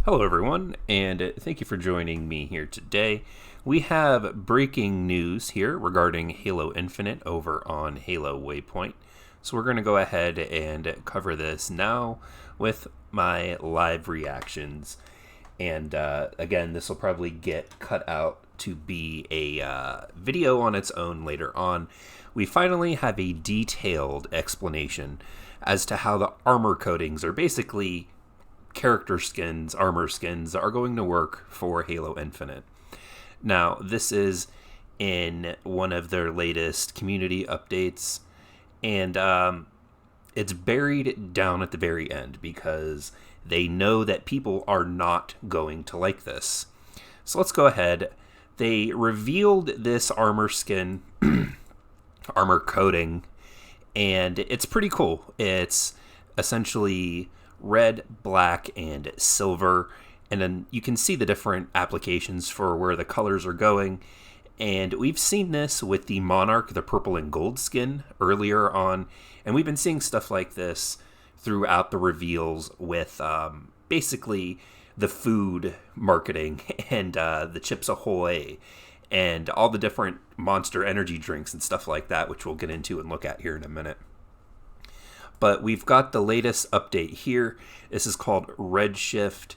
Hello, everyone, and thank you for joining me here today. We have breaking news here regarding Halo Infinite over on Halo Waypoint. So, we're going to go ahead and cover this now with my live reactions. And again, this will probably get cut out to be a video on its own later on. We finally have a detailed explanation as to how the armor coatings are basically character skins, armor skins, are going to work for Halo Infinite. Now, this is in one of their latest community updates, and it's buried down at the very end because they know that people are not going to like this. So let's go ahead. They revealed this armor skin, armor coating, and it's pretty cool. It's essentially red, black, and silver, and then you can see the different applications for where the colors are going. And we've seen this with the Monarch, the purple and gold skin earlier on, and we've been seeing stuff like this throughout the reveals with basically the food marketing and the Chips Ahoy and all the different Monster energy drinks and stuff like that, which we'll get into and look at here in a minute. But we've got the latest update here. This is called Redshift.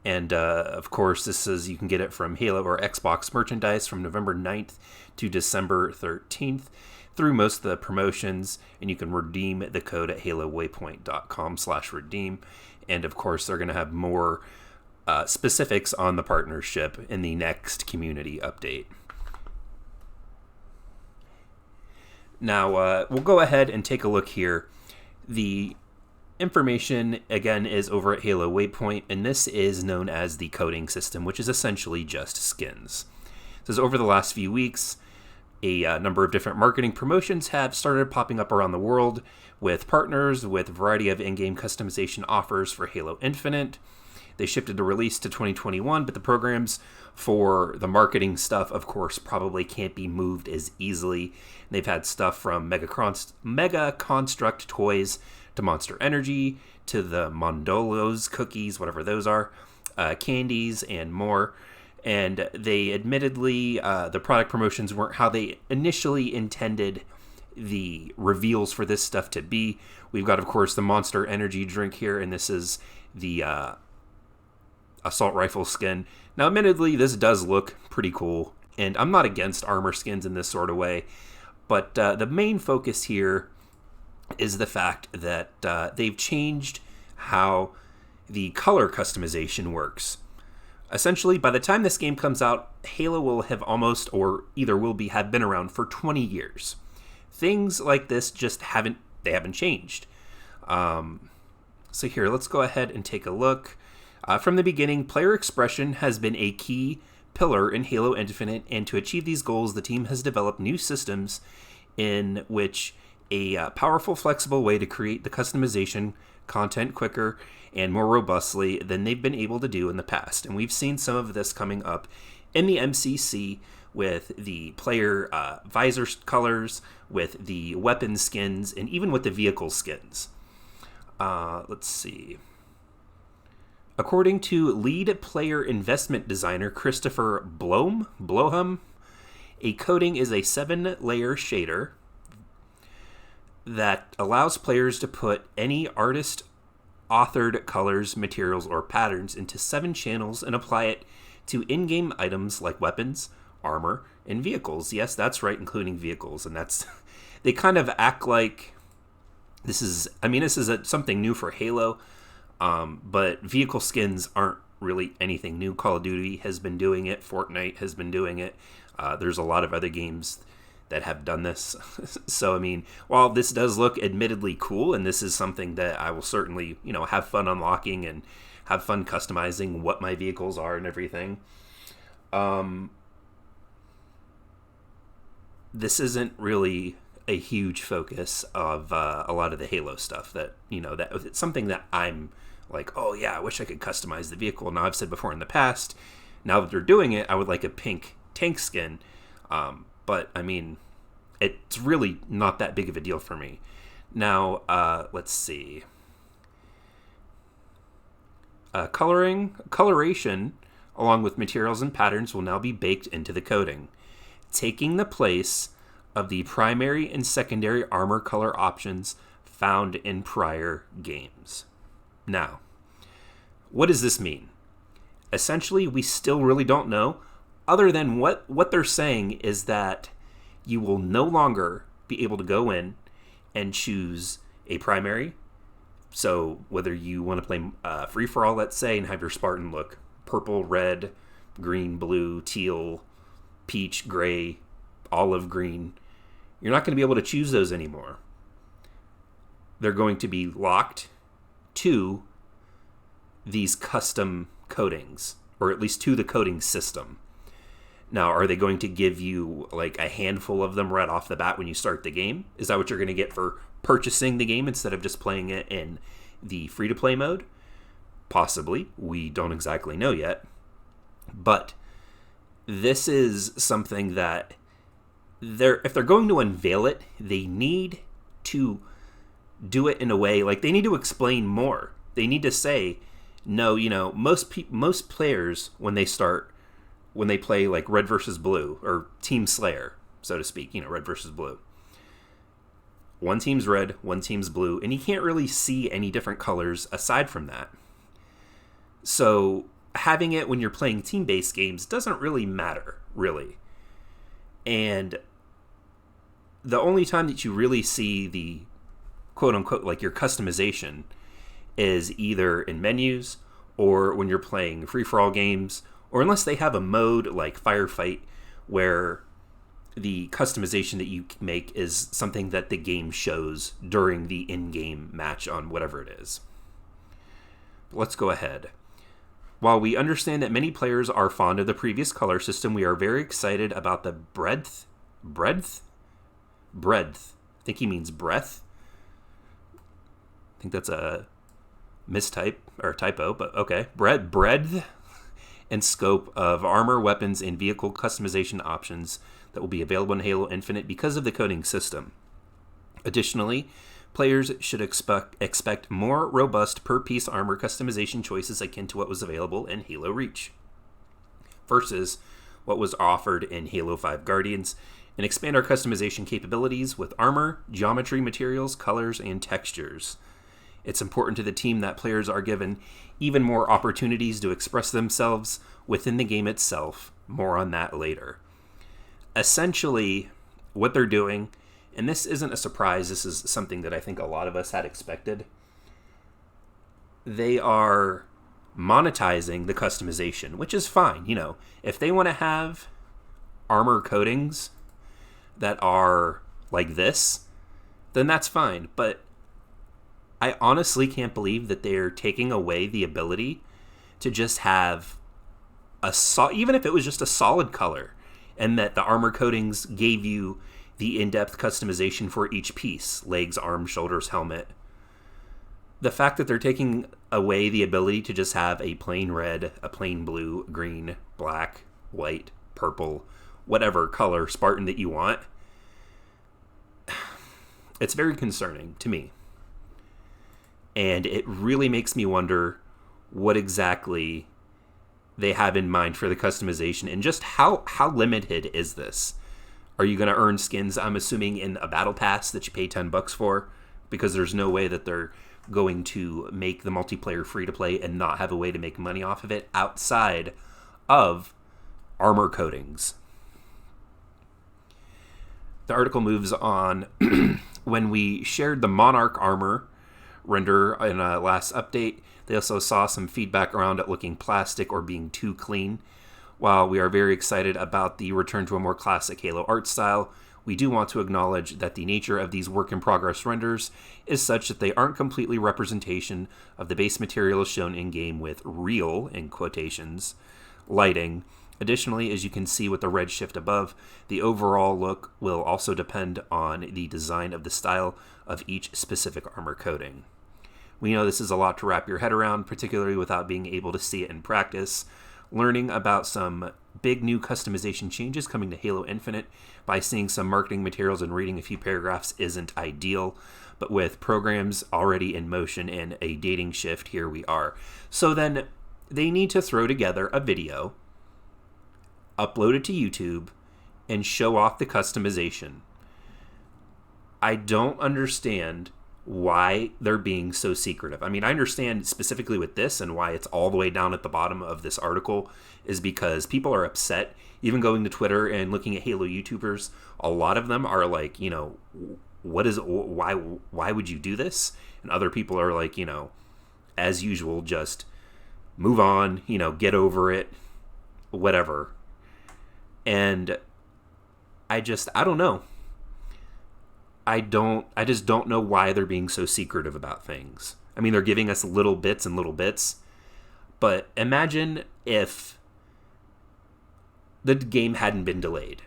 And of course, this is, you can get it from Halo or Xbox merchandise from November 9th to December 13th through most of the promotions. And you can redeem the code at halowaypoint.com/redeem. And of course, they're going to have more specifics on the partnership in the next community update. Now, we'll go ahead and take a look here. The information, again, is over at Halo Waypoint, and this is known as the coding system, which is essentially just skins. It says over the last few weeks, a number of different marketing promotions have started popping up around the world with partners with a variety of in-game customization offers for Halo Infinite. They shifted the release to 2021, but the programs for the marketing stuff, of course, probably can't be moved as easily. They've had stuff from Mega Construct toys to Monster Energy to the Mondolos cookies, whatever those are, candies, and more. And they admittedly, the product promotions weren't how they initially intended the reveals for this stuff to be. We've got, of course, the Monster Energy drink here, and this is the assault rifle skin. Now, admittedly, this does look pretty cool, and I'm not against armor skins in this sort of way, but the main focus here is the fact that they've changed how the color customization works. Essentially, by the time this game comes out, Halo will have almost, or either will be, have been around for 20 years. Things like this just haven't changed. So here, let's go ahead and take a look. From the beginning, player expression has been a key pillar in Halo Infinite, and to achieve these goals, the team has developed new systems in which a powerful, flexible way to create the customization content quicker and more robustly than they've been able to do in the past. And we've seen some of this coming up in the MCC with the player visor colors, with the weapon skins, and even with the vehicle skins. Let's see. According to lead player investment designer Christopher Blowham, a coating is a 7-layer shader that allows players to put any artist-authored colors, materials, or patterns into 7 channels and apply it to in-game items like weapons, armor, and vehicles. Yes, that's right, including vehicles. And that's, they kind of act like this is something new for Halo. But vehicle skins aren't really anything new. Call of Duty has been doing it. Fortnite has been doing it. There's a lot of other games that have done this. So, I mean, while this does look admittedly cool, and this is something that I will certainly, have fun unlocking and have fun customizing what my vehicles are and everything. This isn't really a huge focus of a lot of the Halo stuff that it's something that I'm like, oh yeah, I wish I could customize the vehicle. Now, I've said before in the past, now that they're doing it, I would like a pink tank skin. But I mean, it's really not that big of a deal for me. Now, let's see. Coloration, along with materials and patterns, will now be baked into the coating, taking the place of the primary and secondary armor color options found in prior games. Now, what does this mean? Essentially, we still really don't know, other than what they're saying is that you will no longer be able to go in and choose a primary. So whether you want to play free-for-all, let's say, and have your Spartan look purple, red, green, blue, teal, peach, gray, olive green, you're not going to be able to choose those anymore. They're going to be locked to these custom coatings, or at least to the coating system. Now, are they going to give you like a handful of them right off the bat when you start the game? Is that what you're going to get for purchasing the game instead of just playing it in the free-to-play mode? Possibly. We don't exactly know yet. But this is something that if they're going to unveil it, they need to do it in a way, like they need to explain more. They need to say, no, most players when they play like red versus blue or Team Slayer, so to speak, red versus blue. One team's red, one team's blue, and you can't really see any different colors aside from that. So having it when you're playing team-based games doesn't really matter, really. And the only time that you really see the quote-unquote, like your customization is either in menus or when you're playing free-for-all games, or unless they have a mode like Firefight where the customization that you make is something that the game shows during the in-game match on whatever it is. Let's go ahead. While we understand that many players are fond of the previous color system, we are very excited about the breadth. I think he means breadth. I think that's a mistype or typo, but okay. Breadth and scope of armor, weapons, and vehicle customization options that will be available in Halo Infinite because of the coding system. Additionally, players should expect more robust per-piece armor customization choices akin to what was available in Halo Reach versus what was offered in Halo 5 Guardians, and expand our customization capabilities with armor, geometry, materials, colors, and textures. It's important to the team that players are given even more opportunities to express themselves within the game itself. More on that later. Essentially, what they're doing, and this isn't a surprise, this is something that I think a lot of us had expected, they are monetizing the customization, which is fine. If they want to have armor coatings that are like this, then that's fine. But I honestly can't believe that they're taking away the ability to just have even if it was just a solid color, and that the armor coatings gave you the in-depth customization for each piece, legs, arms, shoulders, helmet. The fact that they're taking away the ability to just have a plain red, a plain blue, green, black, white, purple, whatever color Spartan that you want, it's very concerning to me. And it really makes me wonder what exactly they have in mind for the customization, and just how limited is this? Are you going to earn skins, I'm assuming, in a battle pass that you pay $10 for? Because there's no way that they're going to make the multiplayer free to play and not have a way to make money off of it outside of armor coatings. The article moves on. When we shared the Monarch armor render in a last update, they also saw some feedback around it looking plastic or being too clean. While we are very excited about the return to a more classic Halo art style, we do want to acknowledge that the nature of these work-in-progress renders is such that they aren't completely representation of the base materials shown in-game with real, in quotations, lighting. Additionally, as you can see with the Redshift above, the overall look will also depend on the design of the style of each specific armor coating. We know this is a lot to wrap your head around, particularly without being able to see it in practice. Learning about some big new customization changes coming to Halo Infinite. By seeing some marketing materials and reading a few paragraphs isn't ideal, but with programs already in motion and a dating shift, here we are. So then they need to throw together a video, upload it to YouTube, and show off the customization. I don't understand why they're being so secretive. I mean, I understand specifically with this and why it's all the way down at the bottom of this article is because people are upset. Even going to Twitter and looking at Halo YouTubers, a lot of them are like, why would you do this? And other people are like, as usual, just move on, get over it, whatever. And I don't know. I just don't know why they're being so secretive about things. I mean, they're giving us little bits, but imagine if the game hadn't been delayed.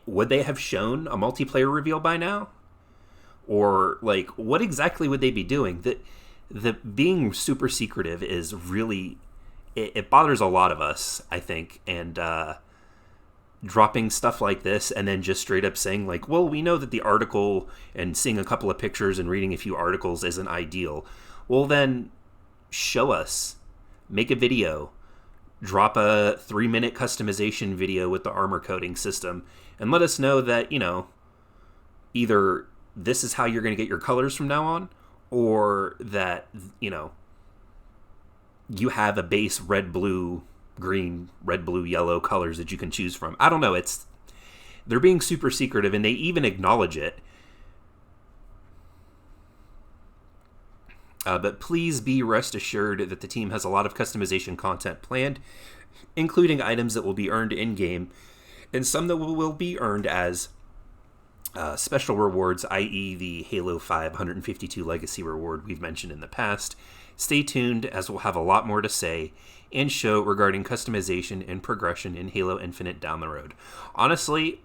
Would they have shown a multiplayer reveal by now? Or, what exactly would they be doing? The being super secretive is really, it bothers a lot of us, I think, and dropping stuff like this and then just straight up saying we know that the article and seeing a couple of pictures and reading a few articles isn't ideal. Well, then show us, make a video, drop a 3-minute customization video with the armor coating system and let us know that, either this is how you're going to get your colors from now on, or that, you have a base red, blue, green, red, blue, yellow colors that you can choose from. I don't know. They're being super secretive, and they even acknowledge it. But please be rest assured that the team has a lot of customization content planned, including items that will be earned in-game, and some that will be earned as special rewards, i.e. the Halo 5 152 Legacy reward we've mentioned in the past. Stay tuned, as we'll have a lot more to say and show regarding customization and progression in Halo Infinite down the road. Honestly,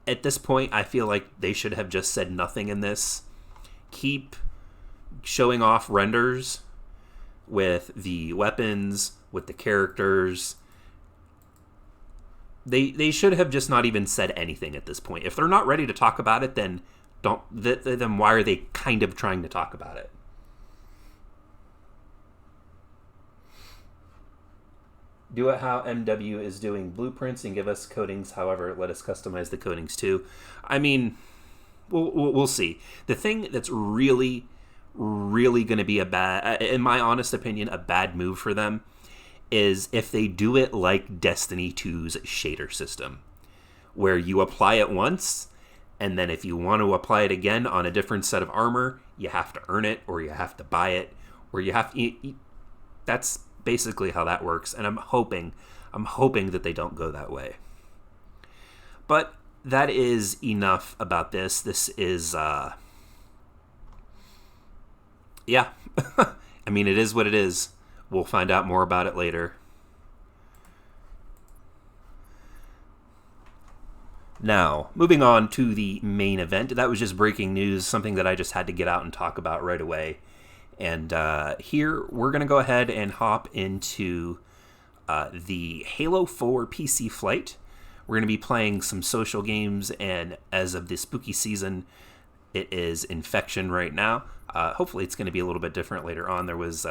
at this point, I feel like they should have just said nothing in this. Keep showing off renders with the weapons, with the characters. They should have just not even said anything at this point. If they're not ready to talk about it, then then why are they kind of trying to talk about it? Do it how MW is doing blueprints and give us coatings. However, let us customize the coatings too. I mean, we'll see. The thing that's really going to be in my honest opinion, a bad move for them is if they do it like Destiny 2's shader system, where you apply it once, and then if you want to apply it again on a different set of armor, you have to earn it, or you have to buy it, or you have to... That's basically how that works, and I'm hoping that they don't go that way. But that is enough about this. This is, yeah. I mean, it is what it is. We'll find out more about it later. Now, moving on to the main event. That was just breaking news, something that I just had to get out and talk about right away. And here, we're going to go ahead and hop into the Halo 4 PC flight. We're going to be playing some social games, and as of the spooky season, it is Infection right now. Hopefully it's going to be a little bit different later on. There was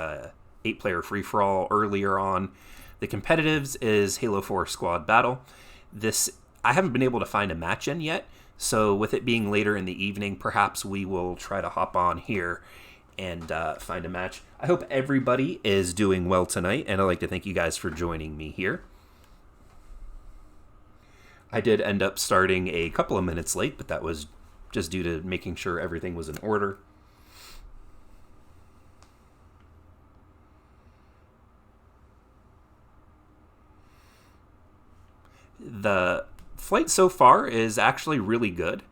8-player free-for-all earlier on. The competitives is Halo 4 Squad Battle. I haven't been able to find a match in yet, so with it being later in the evening, perhaps we will try to hop on here and find a match. I hope everybody is doing well tonight, and I'd like to thank you guys for joining me here. I did end up starting a couple of minutes late, but that was just due to making sure everything was in order. The flight so far is actually really good.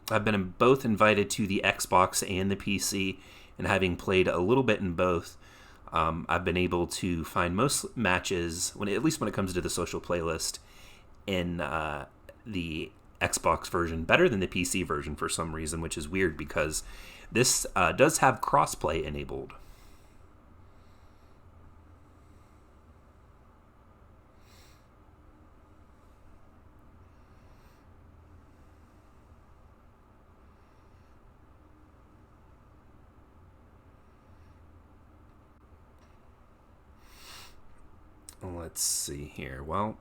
I've been both invited to the Xbox and the PC, and having played a little bit in both, I've been able to find most matches, at least when it comes to the social playlist, in the Xbox version better than the PC version for some reason, which is weird because this does have crossplay enabled. Let's see here. Well,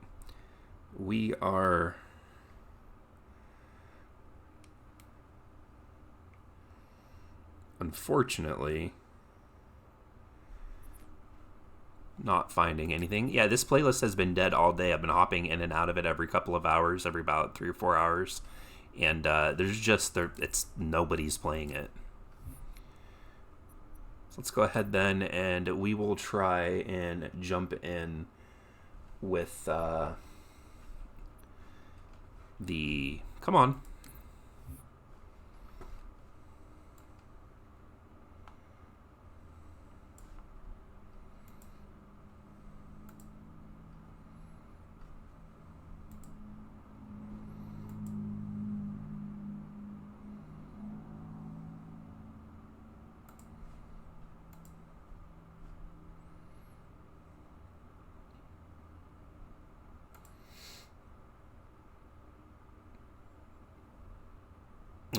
we are... unfortunately not finding anything. Yeah, this playlist has been dead all day. I've been hopping in and out of it every couple of hours, every about 3 or 4 hours. And nobody's playing it. So let's go ahead then, and we will try and jump in with the... Come on.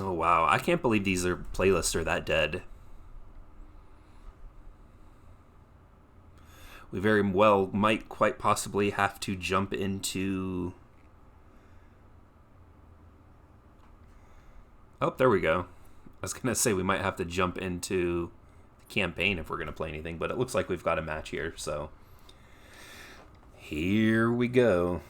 Oh, wow. I can't believe these playlists are that dead. We very well might quite possibly have to jump into... Oh, there we go. I was going to say we might have to jump into the campaign if we're going to play anything, but it looks like we've got a match here, so... Here we go.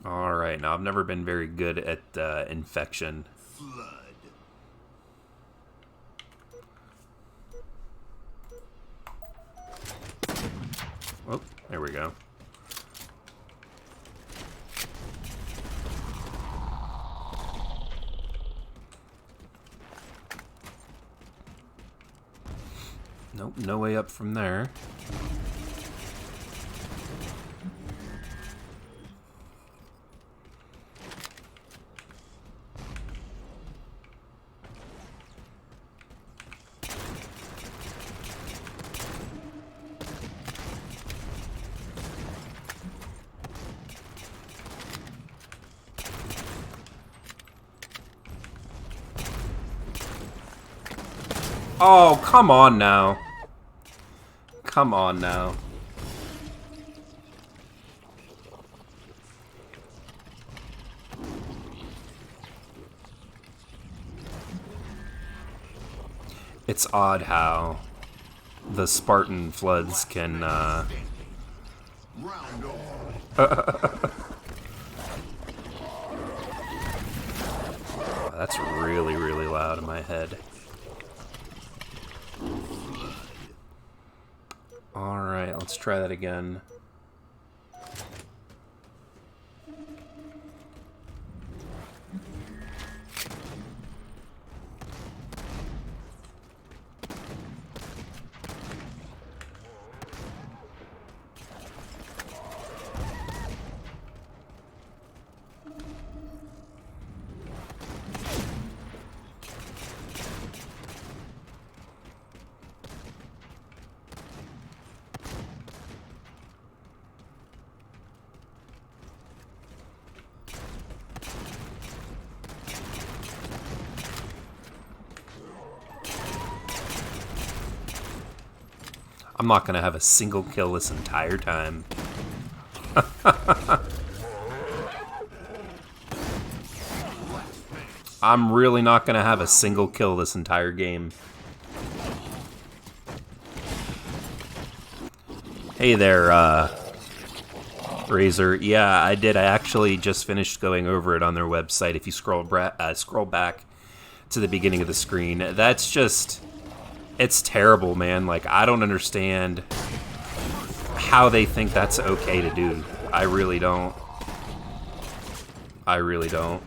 Alright, now I've never been very good at infection. Flood. Oh, there we go. Nope, no way up from there. Oh, come on now. Come on now. It's odd how the Spartan floods can, That's really, really loud in my head. Alright, let's try that again. I'm not going to have a single kill this entire time. I'm really not going to have a single kill this entire game. Hey there, Razor. Yeah, I did. I actually just finished going over it on their website. If you scroll back to the beginning of the screen, that's just... It's terrible, man. Like, I don't understand how they think that's okay to do. I really don't. I really don't.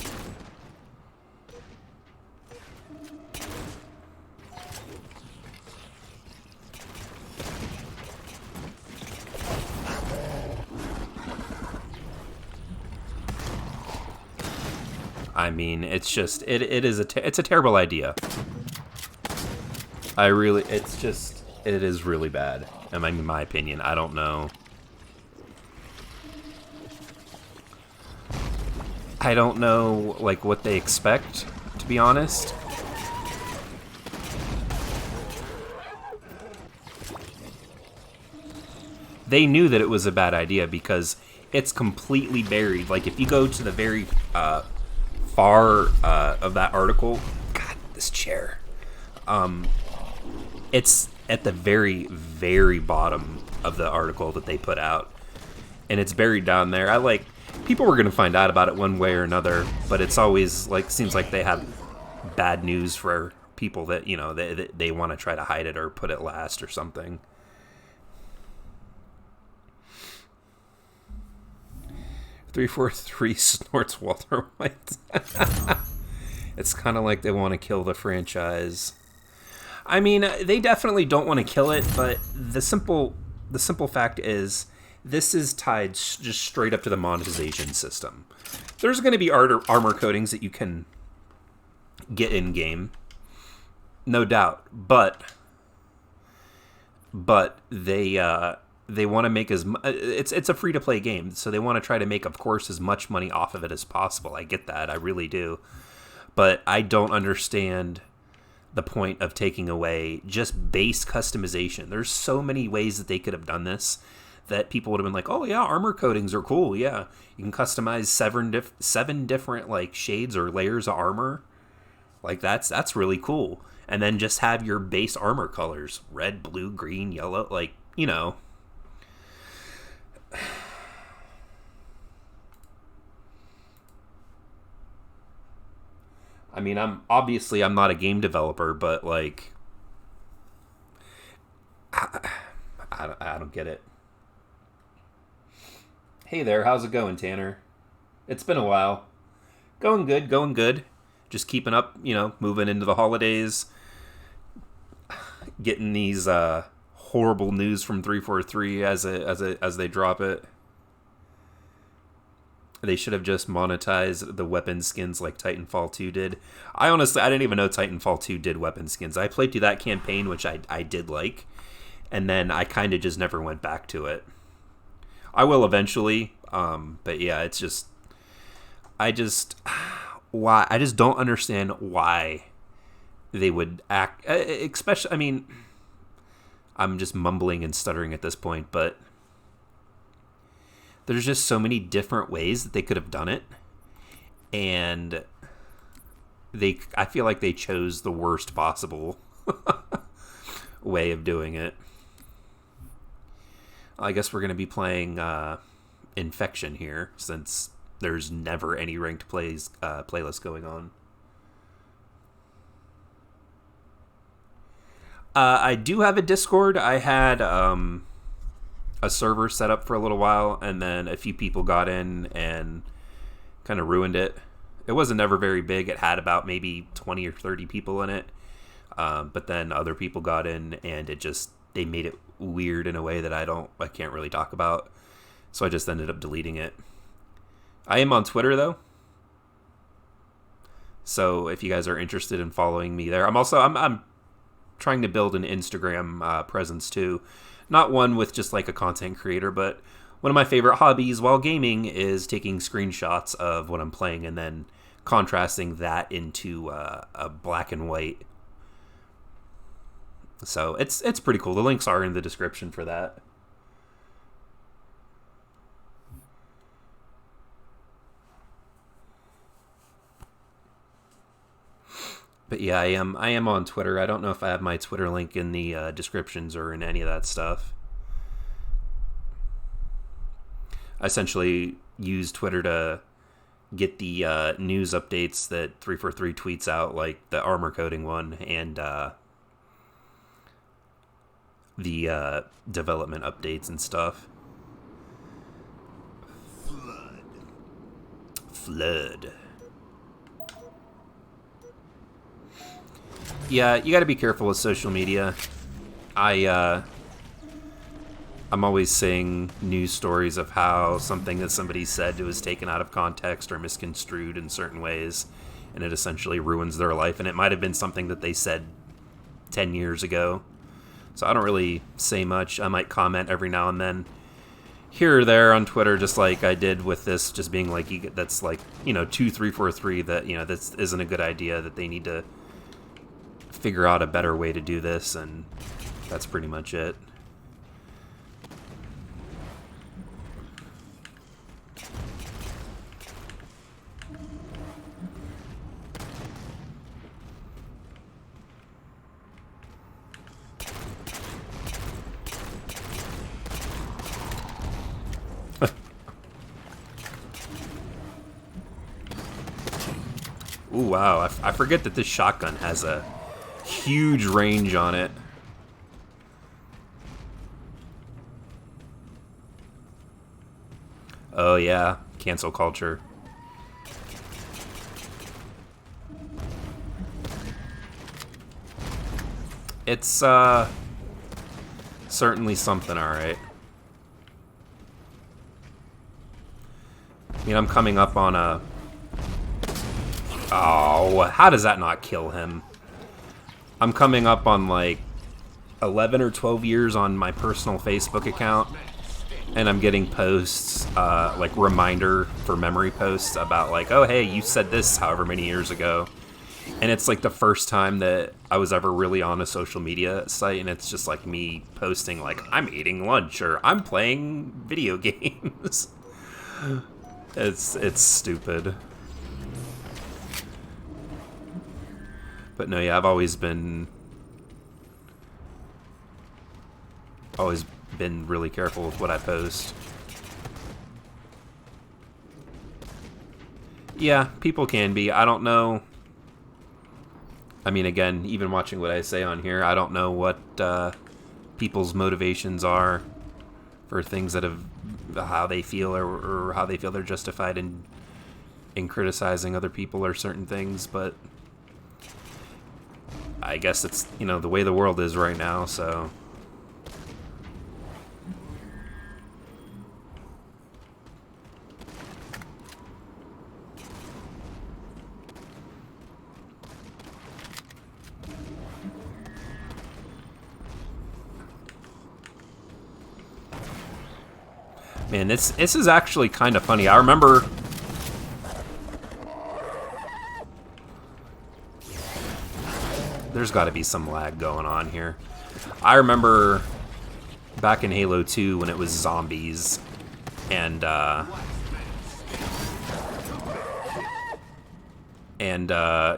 I mean, it's just, it's a terrible idea. It's just, It is really bad. I mean, in my opinion, I don't know. I don't know, like, what they expect, to be honest. They knew that it was a bad idea because it's completely buried. Like, if you go to the very far of that article... God, this chair. It's at the very, very bottom of the article that they put out. And it's buried down there. People were going to find out about it one way or another, but it's always, like, seems like they have bad news for people that, you know, they want to try to hide it or put it last or something. .343 snorts Walter White. It's kind of like they want to kill the franchise. I mean, they definitely don't want to kill it, but the simple fact is this is tied just straight up to the monetization system. There's going to be armor coatings that you can get in game, no doubt, but they want to make it's a free to play game, so they want to try to make, of course, as much money off of it as possible. I get that, I really do, but I don't understand the point of taking away just base customization. There's so many ways that they could have done this that people would have been like, oh yeah, armor coatings are cool. Yeah, you can customize seven different like shades or layers of armor. Like that's really cool. And then just have your base armor colors: red, blue, green, yellow. Like, you know. I mean, I'm not a game developer, but like, I don't get it. Hey there, how's it going, Tanner? It's been a while. Going good, going good. Just keeping up, you know, moving into the holidays. Getting these horrible news from 343 as they drop it. They should have just monetized the weapon skins like Titanfall 2 did. I didn't even know Titanfall 2 did weapon skins. I played through that campaign, which I did like, and then I kind of just never went back to it. I will eventually, but yeah, it's just... I just don't understand why they would act... Especially, I mean, I'm just mumbling and stuttering at this point, but... There's just so many different ways that they could have done it, and I feel like they chose the worst possible way of doing it. I guess we're going to be playing Infection here, since there's never any ranked playlist going on. I do have a Discord. I had... a server set up for a little while, and then a few people got in and kind of ruined it. It wasn't ever very big. It had about maybe 20 or 30 people in it. But then other people got in, and they made it weird in a way that I can't really talk about. So I just ended up deleting it. I am on Twitter though. So if you guys are interested in following me there, I'm trying to build an Instagram presence too. Not one with just like a content creator, but one of my favorite hobbies while gaming is taking screenshots of what I'm playing and then contrasting that into a black and white. So it's pretty cool. The links are in the description for that. But yeah, I am on Twitter. I don't know if I have my Twitter link in the descriptions or in any of that stuff. I essentially use Twitter to get the news updates that 343 tweets out, like the armor coating one and the development updates and stuff. Flood. Yeah, you got to be careful with social media. I'm always seeing news stories of how something that somebody said was taken out of context or misconstrued in certain ways, and it essentially ruins their life. And it might have been something that they said 10 years ago. So I don't really say much. I might comment every now and then here or there on Twitter, just like I did with this, just being like, that's like, 2343, that, this isn't a good idea, that they need to figure out a better way to do this, and that's pretty much it. Ooh, wow. I forget that this shotgun has a huge range on it. Oh, yeah. Cancel culture. It's, certainly something, alright. I mean, I'm coming up on a... Oh, how does that not kill him? I'm coming up on like 11 or 12 years on my personal Facebook account, and I'm getting posts, like reminder for memory posts about like, oh hey, you said this however many years ago. And it's like the first time that I was ever really on a social media site, and it's just like me posting like, I'm eating lunch or I'm playing video games. It's stupid. But no, yeah, I've always been really careful with what I post. Yeah, people can be. I don't know. I mean, again, even watching what I say on here, I don't know what people's motivations are for things that have, how they feel, or how they feel they're justified in criticizing other people or certain things, but I guess it's, the way the world is right now, so. Man, this is actually kind of funny. I remember... There's got to be some lag going on here. I remember back in Halo 2 when it was zombies, and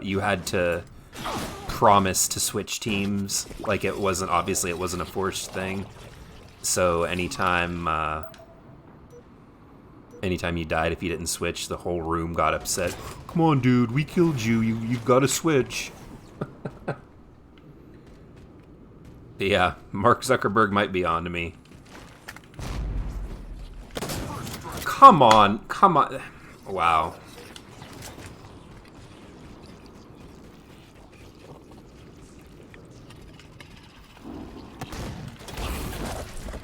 you had to promise to switch teams. Like, it wasn't a forced thing. So anytime you died, if you didn't switch, the whole room got upset. Come on, dude, we killed you. You've got to switch. Yeah, Mark Zuckerberg might be on to me. Come on. Wow.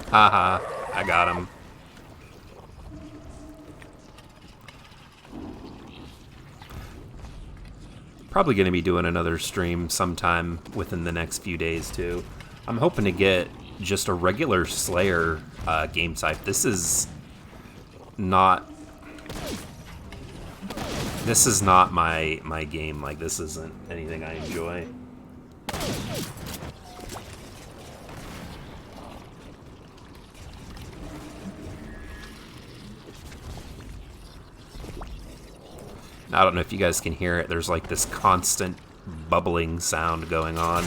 Haha, I got him. Probably going to be doing another stream sometime within the next few days, too. I'm hoping to get just a regular Slayer game type. This is not my game. Like, this isn't anything I enjoy. I don't know if you guys can hear it. There's like this constant bubbling sound going on.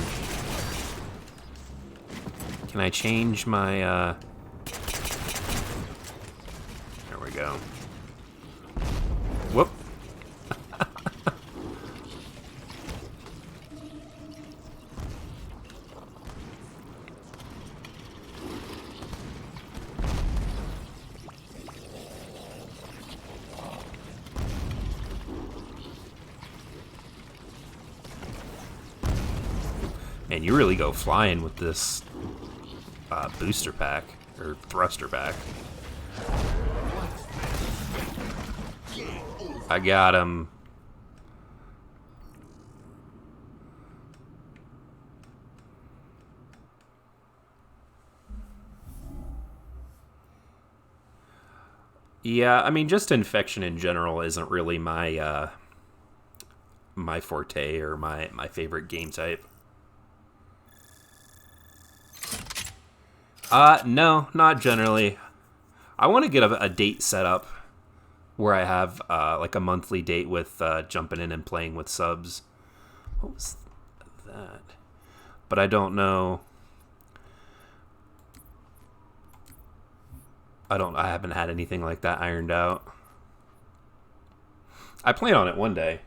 Can I change my, There we go. Whoop. Man, you really go flying with this booster pack, or thruster pack. I got him. Yeah, I mean, just infection in general isn't really my forte or my favorite game type. No, not generally. I want to get a date set up where I have like a monthly date with jumping in and playing with subs. What was that? But I don't know. I haven't had anything like that ironed out. I plan on it one day.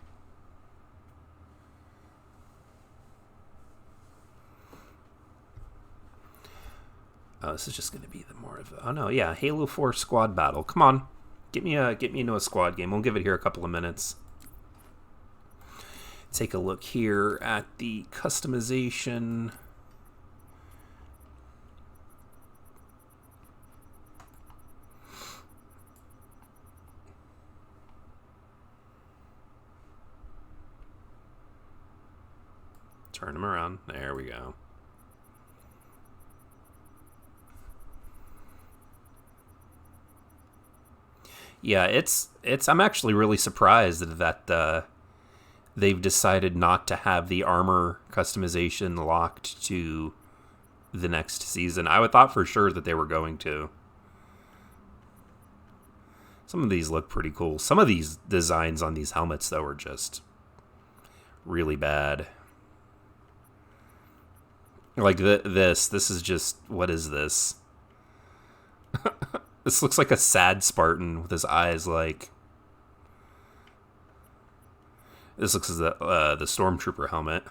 Oh, this is just going to be the more of oh no, yeah, Halo 4 squad battle. Come on. Get me into a squad game. We'll give it here a couple of minutes. Take a look here at the customization. Turn them around. There we go. Yeah, it's. I'm actually really surprised that they've decided not to have the armor customization locked to the next season. I would thought for sure that they were going to. Some of these look pretty cool. Some of these designs on these helmets, though, are just really bad. Like this is just, what is this? This looks like a sad Spartan with his eyes like. This looks as the Stormtrooper helmet,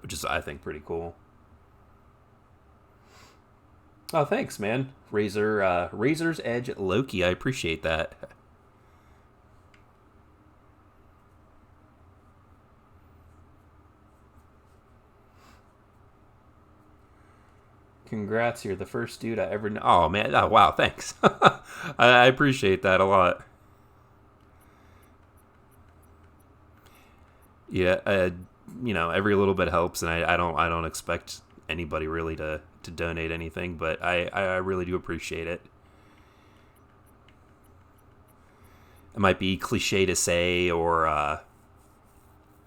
which is, I think, pretty cool. Oh, thanks, man. Razor's Edge Loki. I appreciate that. Congrats, you're the first dude I ever know. Oh, man. Oh, wow, thanks. I appreciate that a lot. Yeah, every little bit helps, and I don't expect anybody really to donate anything, but I really do appreciate it. It might be cliche to say or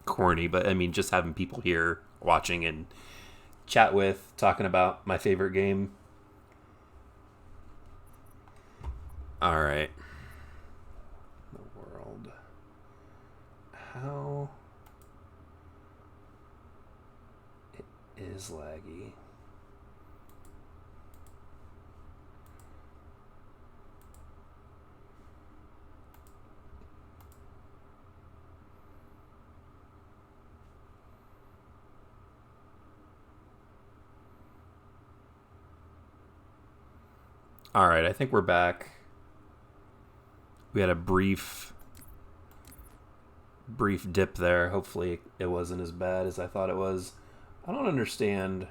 corny, but I mean, just having people here watching and chat with, talking about my favorite game. All right. The world. How it is laggy. All right, I think we're back. We had a brief dip there. Hopefully it wasn't as bad as I thought it was. I don't understand.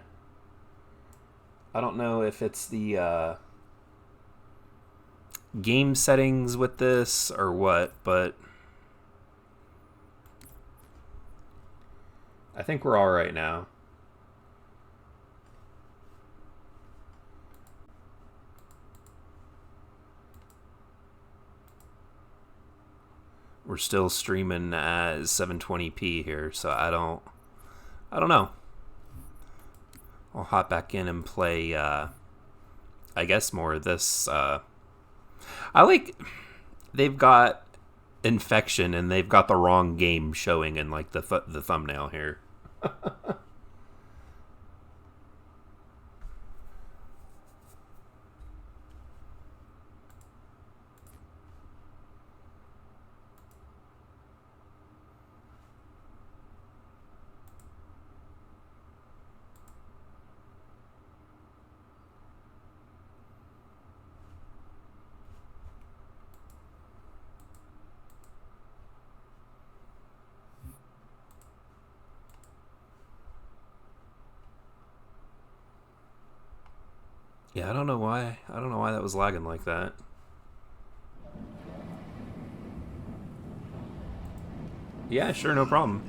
I don't know if it's the game settings with this or what, but I think we're all right now. We're still streaming at 720p here, so I don't know. I'll hop back in and play I guess more of this. I like they've got infection and they've got the wrong game showing in like the thumbnail here. Yeah, I don't know why. I don't know why that was lagging like that. Yeah, sure, no problem.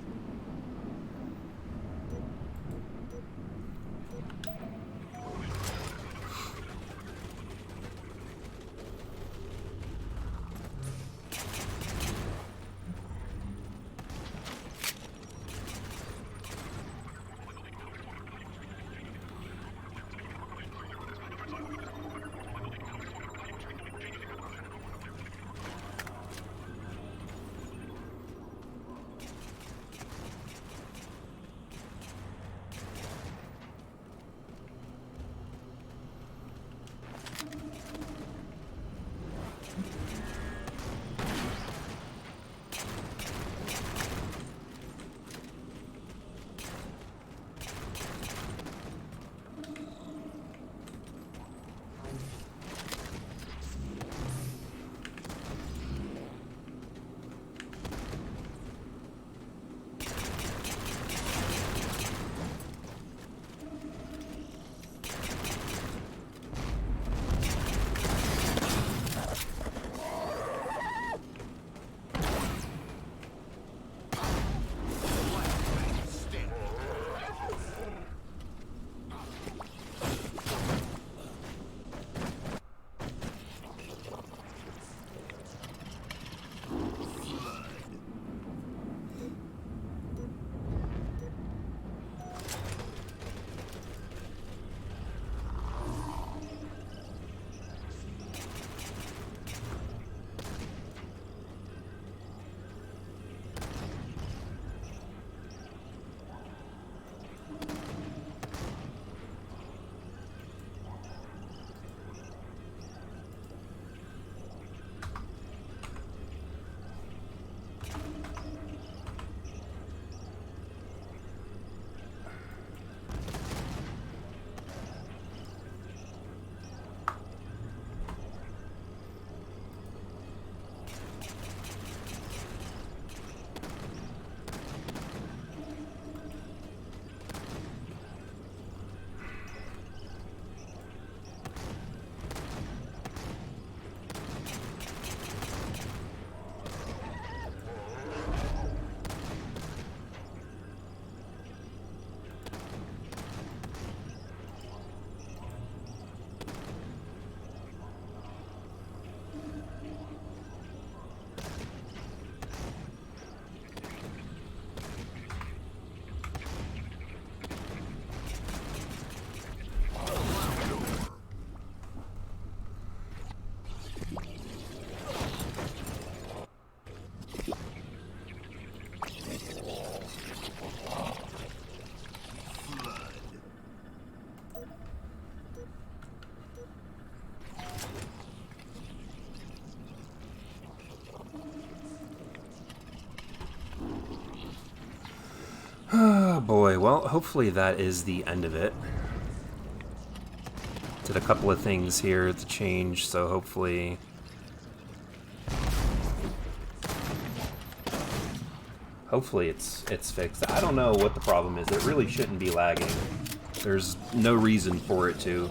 boy, well, hopefully that is the end of it. Did a couple of things here to change, so hopefully... Hopefully it's fixed. I don't know what the problem is. It really shouldn't be lagging. There's no reason for it to.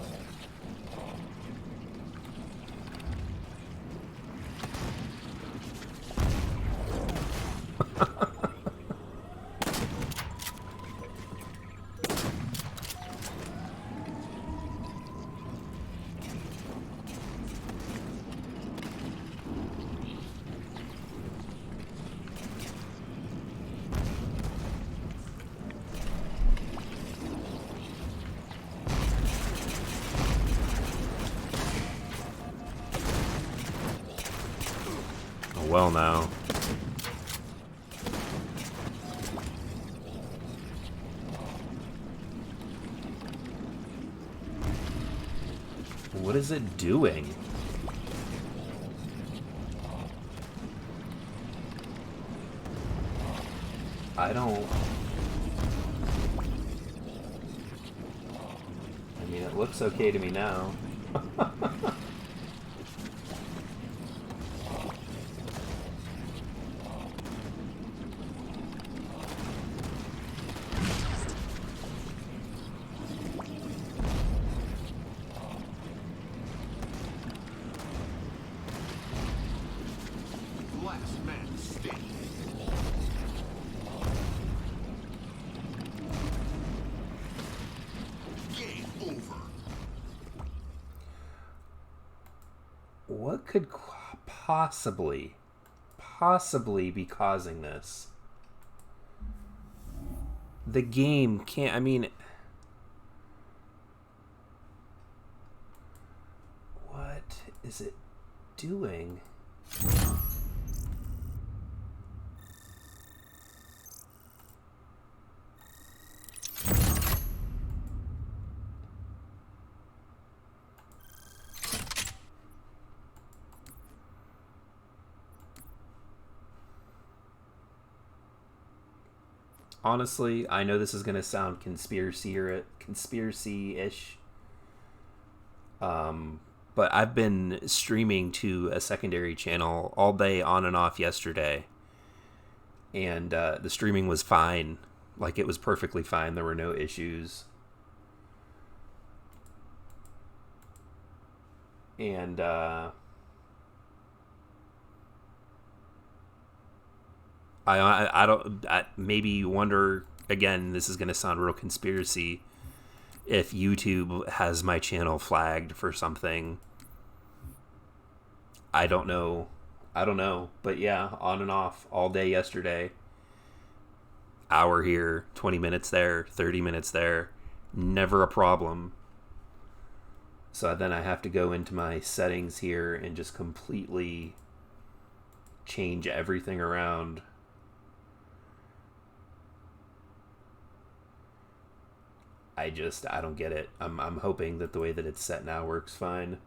Well now. What is it doing? I don't... I mean, it looks okay to me now. What could possibly be causing this? The game can't, I mean... What is it doing? Honestly, I know this is going to sound conspiracy-ish, but I've been streaming to a secondary channel all day on and off yesterday, and the streaming was fine. Like, it was perfectly fine. There were no issues. And, I maybe you wonder, again, this is going to sound real conspiracy, if YouTube has my channel flagged for something. I don't know. But yeah, on and off all day yesterday. Hour here, 20 minutes there, 30 minutes there. Never a problem. So then I have to go into my settings here and just completely change everything around. I don't get it. I'm hoping that the way that it's set now works fine.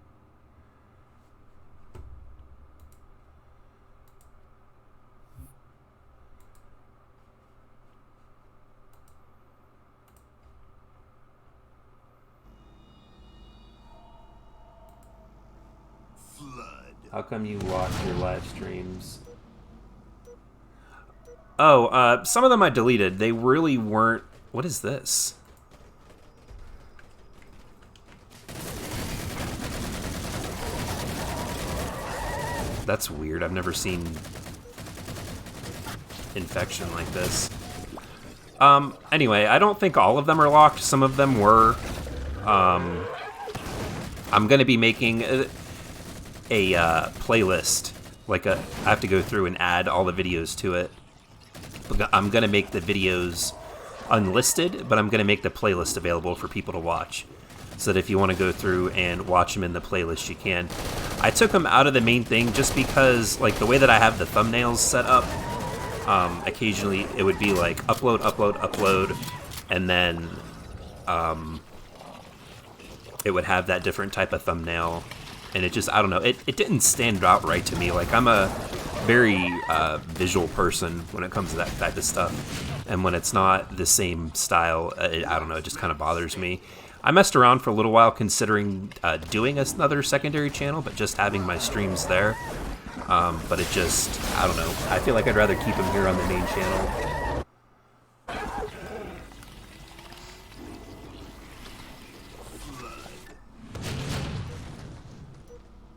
Flood. How come you watch your live streams? Oh, some of them I deleted. They really weren't... What is this? That's weird. I've never seen infection like this. Anyway, I don't think all of them are locked. Some of them were. I'm going to be making a playlist. I have to go through and add all the videos to it. I'm going to make the videos unlisted, but I'm going to make the playlist available for people to watch. So that if you want to go through and watch them in the playlist, you can. I took them out of the main thing just because, like, the way that I have the thumbnails set up, occasionally it would be like upload, and then it would have that different type of thumbnail, and it just, I don't know, it didn't stand out right to me. Like, I'm a very visual person when it comes to that type of stuff. and when it's not the same style, I don't know, it just kind of bothers me. I messed around for a little while considering doing another secondary channel, but just having my streams there. But it just, I don't know, I feel like I'd rather keep them here on the main channel.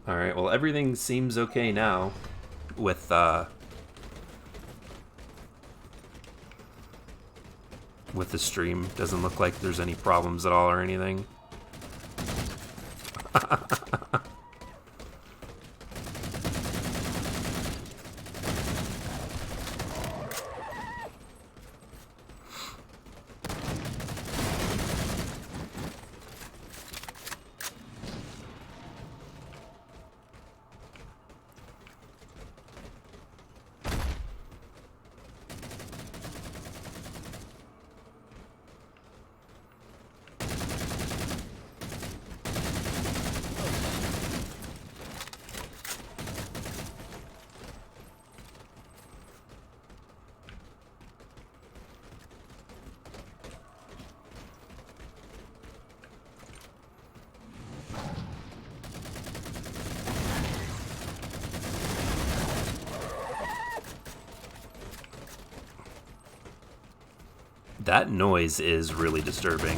Alright, well everything seems okay now with the stream. Doesn't look like there's any problems at all or anything. That noise is really disturbing.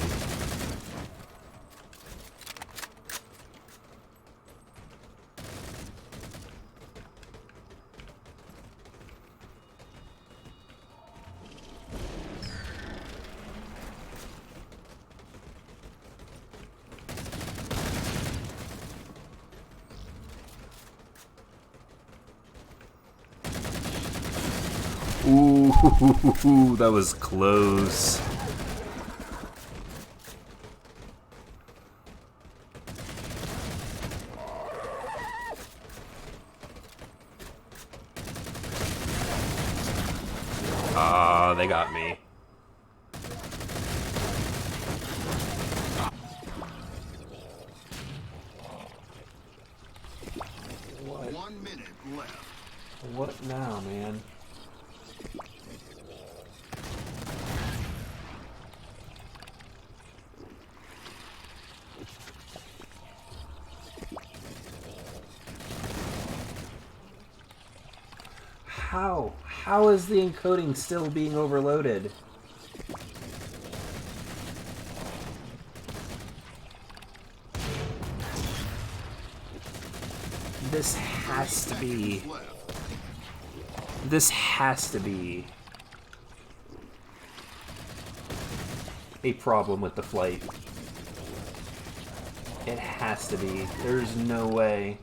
Ooh, that was close. Ah, they got me. What? 1 minute left. What now, man? How is the encoding still being overloaded? This has to be... This has to be a problem with the flight. It has to be. There's no way.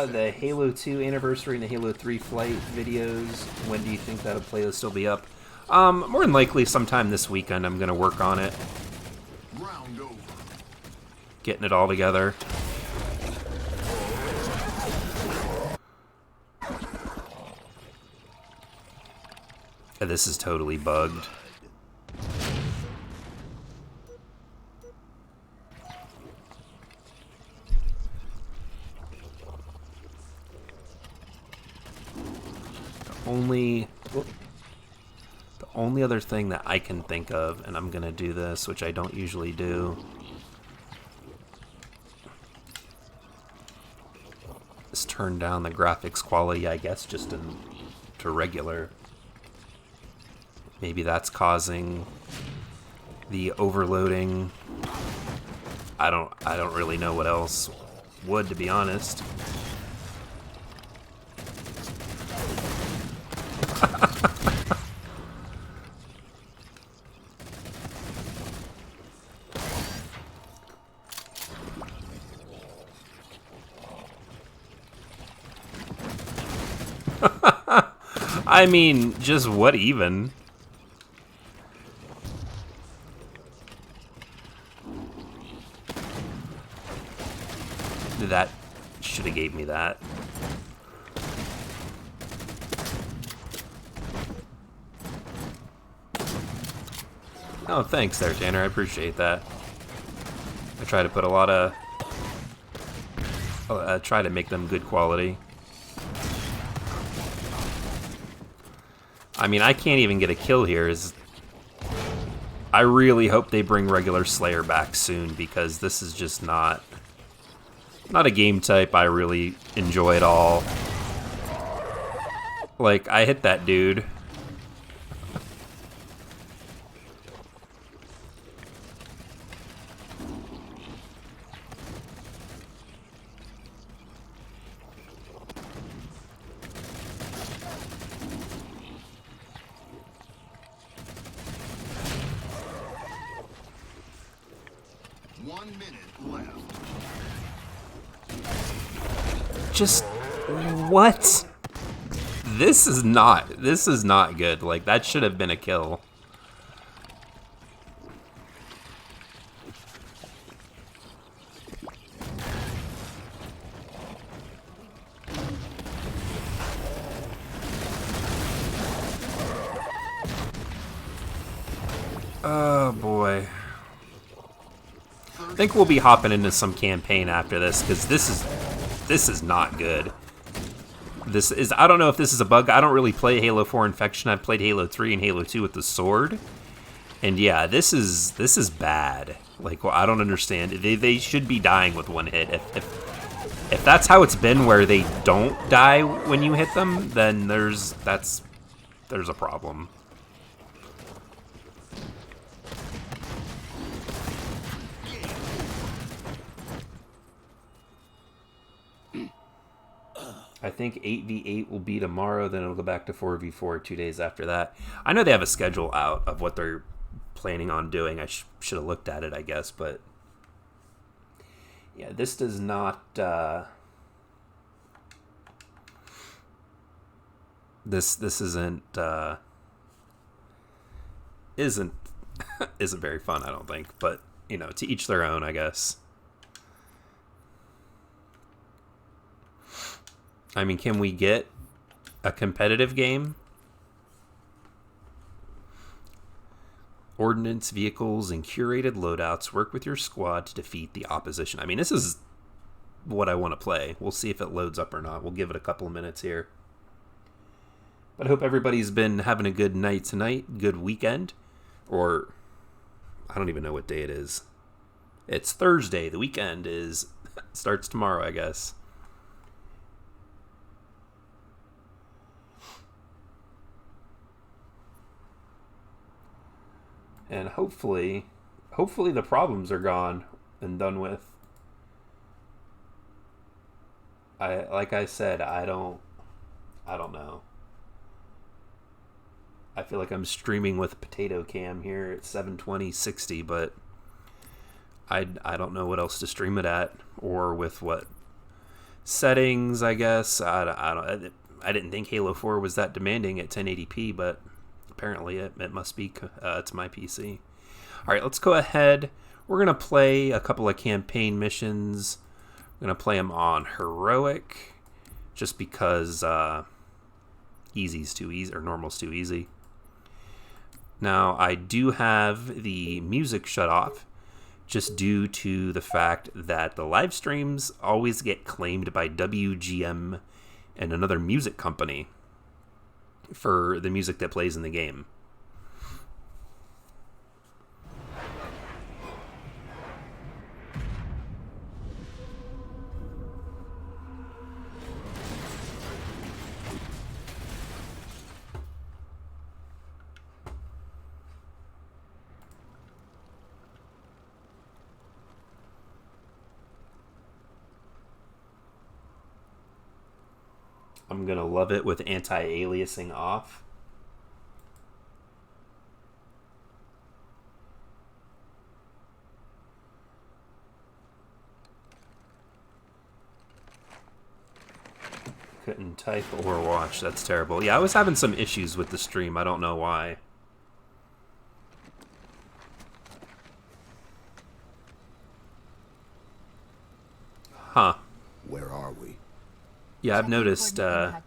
The Halo 2 anniversary and the Halo 3 flight videos. When do you think that playlist still be up? More than likely sometime this weekend I'm gonna work on it. Round over. Getting it all together. This is totally bugged. The only other thing that I can think of, and I'm gonna do this, which I don't usually do, is turn down the graphics quality, I guess, just to regular. Maybe that's causing the overloading. I don't really know what else would, to be honest. I mean, just what even? That should have gave me that. Oh, thanks there, Tanner. I appreciate that. I try to put a lot of... try to make them good quality. I mean, I can't even get a kill here. I really hope they bring regular Slayer back soon, because this is just not a game type I really enjoy at all. Like, I hit that dude. Just what? This is not good. Like, that should have been a kill. Oh boy. I think we'll be hopping into some campaign after this, because this is not good. I don't know if this is a bug. I don't really play Halo 4 Infection. I've played Halo 3 and Halo 2 with the sword. And yeah, this is bad. Like, well, I don't understand. They should be dying with one hit. If that's how it's been, where they don't die when you hit them, then there's a problem. I think 8v8 will be tomorrow, then it'll go back to 4v4 2 days after that. I know they have a schedule out of what they're planning on doing. I should have looked at it, I guess, but yeah, this does not this isn't isn't very fun, I don't think, but you know, to each their own, I guess. I mean, can we get a competitive game? Ordnance vehicles and curated loadouts work with your squad to defeat the opposition. I mean, this is what I want to play. We'll see if it loads up or not. We'll give it a couple of minutes here. But I hope everybody's been having a good night tonight, good weekend. Or, I don't even know what day it is. It's Thursday. The weekend starts tomorrow, I guess. And hopefully the problems are gone and done with. Like I said, I don't know. I feel like I'm streaming with potato cam here at 720/60, but I don't know what else to stream it at, or with what settings, I guess. I didn't think Halo 4 was that demanding at 1080p, but apparently it must be. It's my PC. All right, let's go ahead. We're going to play a couple of campaign missions. I'm going to play them on Heroic, just because easy's too easy, or normal's too easy. Now, I do have the music shut off, just due to the fact that the live streams always get claimed by WGM and another music company for the music that plays in the game. I'm gonna love it with anti-aliasing off. Couldn't type or watch. That's terrible. Yeah, I was having some issues with the stream. I don't know why. Huh. Where are we? Yeah, I've noticed a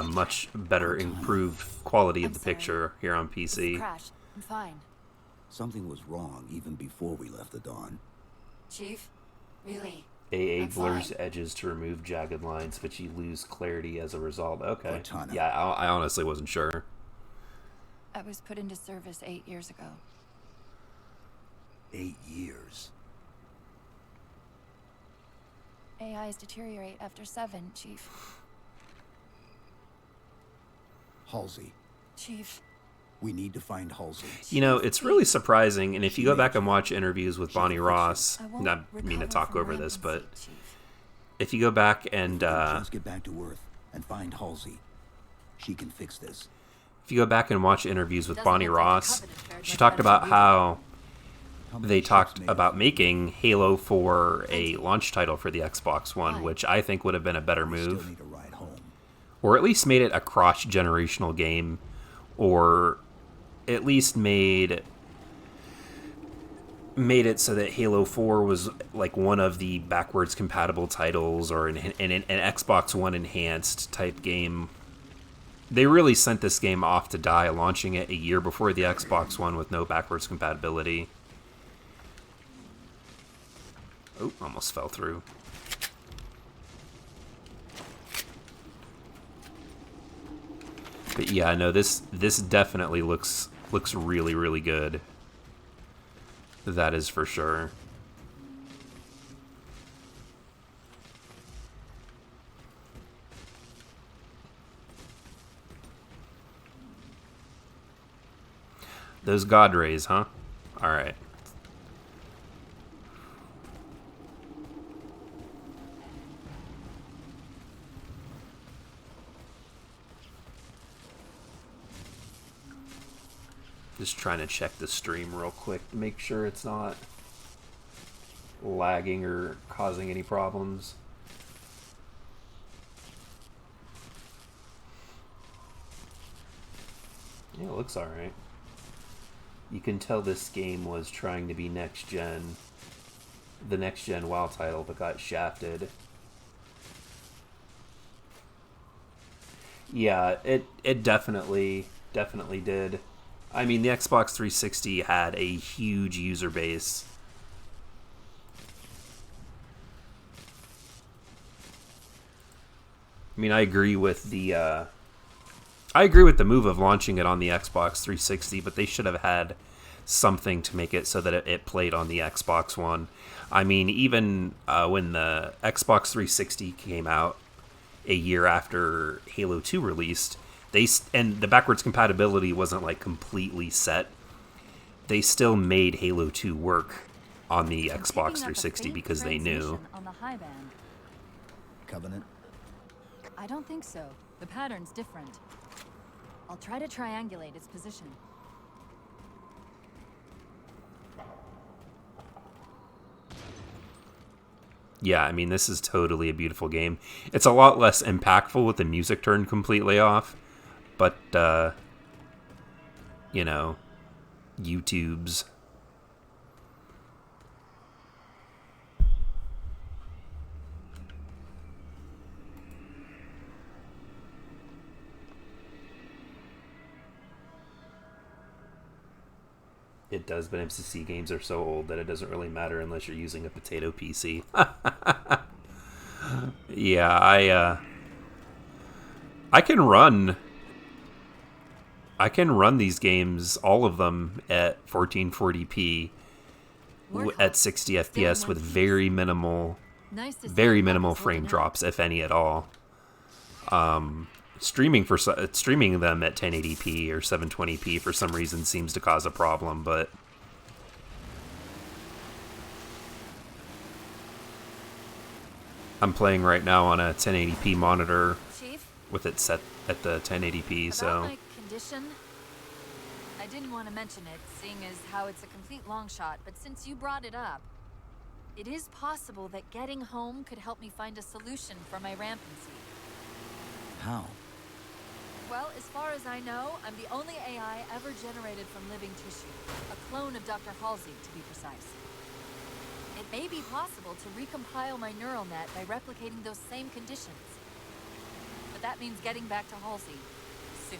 much better improved quality of the picture here on PC. I'm fine. Something was wrong even before we left the Dawn. Chief, really? AA I'm blurs fine. edges to remove jagged lines, but you lose clarity as a result. Okay. Cortana. Yeah, I honestly wasn't sure. I was put into service 8 years ago. 8 years. AIs deteriorate after 7, Chief. Halsey. Chief, We need to find Halsey. You know, it's really surprising, and if you go back and She watch interviews with Bonnie Ross, I won't not mean to recover talk from over this, but rampancy, Chief. if you go back and Just get back to Earth and find Halsey. She can fix this. if you go back and watch interviews with Doesn't Bonnie look like the Ross, Covenant fared she much talked better about than we how How many they ships talked made it about from making Halo for a launch title for the Xbox One, Why? which I think would have been a better We still move, need a ride home. or at least made it a cross-generational game, or at least made it so that Halo 4 was like one of the backwards compatible titles, or an Xbox One enhanced type game. They really sent this game off to die, launching it a year before the Xbox One with no backwards compatibility. Oh, almost fell through. But yeah, no, this definitely looks really, really good. That is for sure. Those God rays, huh? Alright. Just trying to check the stream real quick to make sure it's not lagging or causing any problems. Yeah, it looks alright. You can tell this game was trying to be next gen, the next gen WoW title, but got shafted. Yeah, it definitely did. I mean, the Xbox 360 had a huge user base. I mean, I agree with the move of launching it on the Xbox 360, but they should have had something to make it so that it played on the Xbox One. I mean, even when the Xbox 360 came out a year after Halo 2 released, and the backwards compatibility wasn't like completely set, they still made Halo 2 work on the Xbox 360 because they knew. On the high band. Covenant? I don't think so. The pattern's different. I'll try to triangulate its position. Yeah, I mean, this is totally a beautiful game. It's a lot less impactful with the music turned completely off, but, you know, YouTube's. It does, but MCC games are so old that it doesn't really matter unless you're using a potato PC. Yeah, I can run these games, all of them, at 1440p at 60 FPS with very minimal frame drops, if any at all. Streaming them at 1080p or 720p for some reason seems to cause a problem, but I'm playing right now on a 1080p monitor Chief, with it set at the 1080p, about so my condition, I didn't want to mention it, seeing as how it's a complete long shot, but since you brought it up, it is possible that getting home could help me find a solution for my rampancy. How? Well, as far as I know, I'm the only AI ever generated from living tissue. A clone of Dr. Halsey, to be precise. It may be possible to recompile my neural net by replicating those same conditions. But that means getting back to Halsey soon.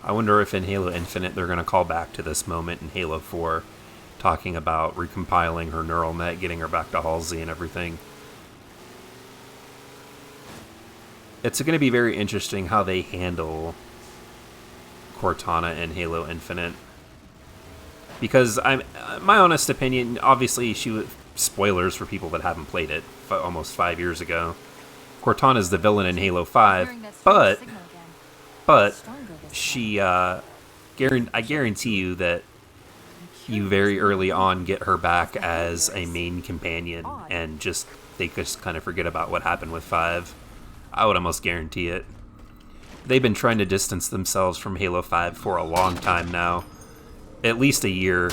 I wonder if in Halo Infinite they're going to call back to this moment in Halo 4, talking about recompiling her neural net, getting her back to Halsey and everything. it's going to be very interesting how they handle Cortana in Halo Infinite. Because my honest opinion, obviously, spoilers for people that haven't played it almost 5 years ago. Cortana's the villain in Halo 5, but she, I guarantee you that you very early on get her back as a main companion, and they just kind of forget about what happened with 5. I would almost guarantee it. They've been trying to distance themselves from Halo 5 for a long time now. At least a year.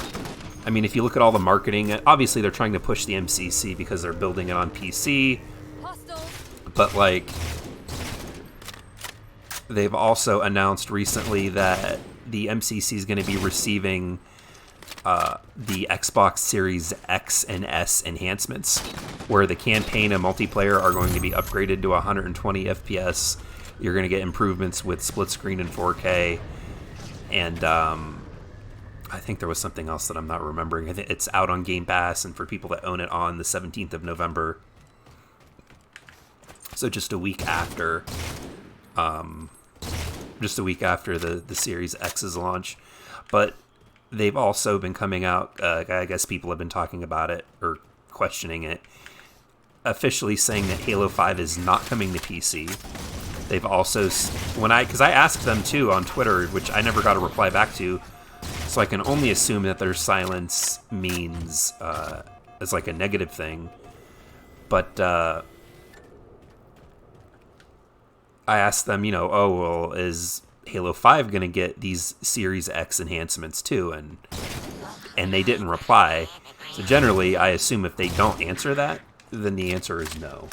I mean, if you look at all the marketing, obviously they're trying to push the MCC because they're building it on PC. But, like, they've also announced recently that the MCC is going to be receiving the Xbox Series X and S enhancements, where the campaign and multiplayer are going to be upgraded to 120 FPS. You're going to get improvements with split screen and 4K, and I think there was something else that I'm not remembering. I think it's out on Game Pass, and for people that own it on the 17th of November. So just a week after, the Series X's launch. But they've also been coming out, I guess people have been talking about it, or questioning it, officially saying that Halo 5 is not coming to PC. They've also, because I asked them too on Twitter, which I never got a reply back to, so I can only assume that their silence means as like a negative thing. But I asked them, is Halo 5 going to get these Series X enhancements too? And they didn't reply. So generally, I assume if they don't answer that, then the answer is no.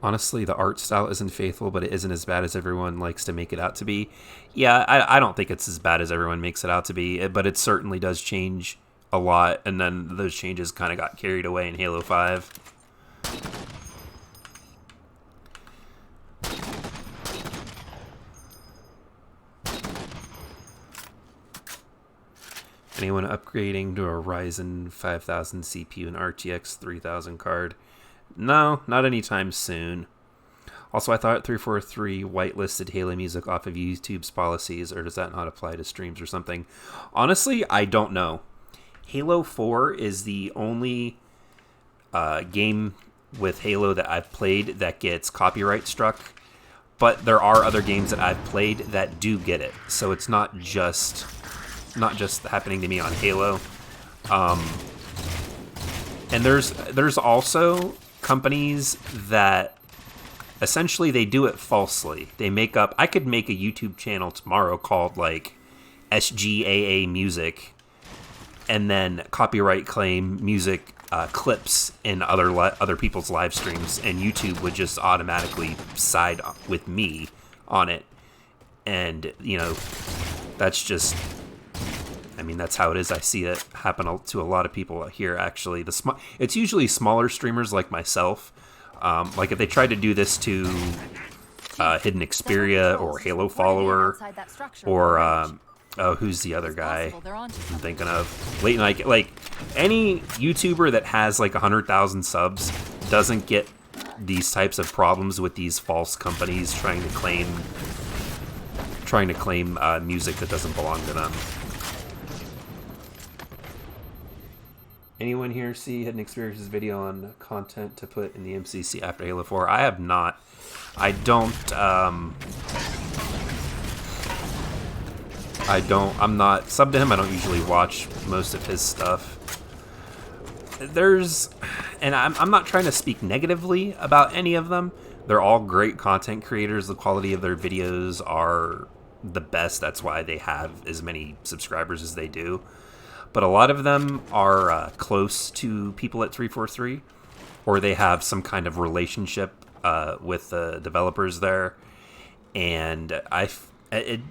Honestly, the art style isn't faithful, but it isn't as bad as everyone likes to make it out to be. Yeah, I don't think it's as bad as everyone makes it out to be, but it certainly does change a lot, and then those changes kind of got carried away in Halo 5. Anyone upgrading to a Ryzen 5000 CPU and RTX 3000 card? No, not anytime soon. Also, I thought 343 whitelisted Halo music off of YouTube's policies, or does that not apply to streams or something? Honestly, I don't know. Halo 4 is the only game with Halo that I've played that gets copyright struck, but there are other games that I've played that do get it. So it's not just happening to me on Halo. And there's also companies that essentially they do it falsely. They make up. I could make a YouTube channel tomorrow called like SGAA Music, and then copyright claim music clips in other people's live streams, and YouTube would just automatically side with me on it. And that's just. I mean, that's how it is. I see it happen to a lot of people here, actually. It's usually smaller streamers like myself. Like if they tried to do this to Hidden Xperia or Halo Follower or who's the other guy I'm thinking of? Late Night. Like any YouTuber that has like 100,000 subs doesn't get these types of problems with these false companies trying to claim music that doesn't belong to them. Anyone here see Hidden Experience's video on content to put in the MCC after Halo 4? I have not. I'm not sub to him. I don't usually watch most of his stuff. I'm not trying to speak negatively about any of them. They're all great content creators. The quality of their videos are the best. That's why they have as many subscribers as they do. But a lot of them are close to people at 343, or they have some kind of relationship with the developers there. And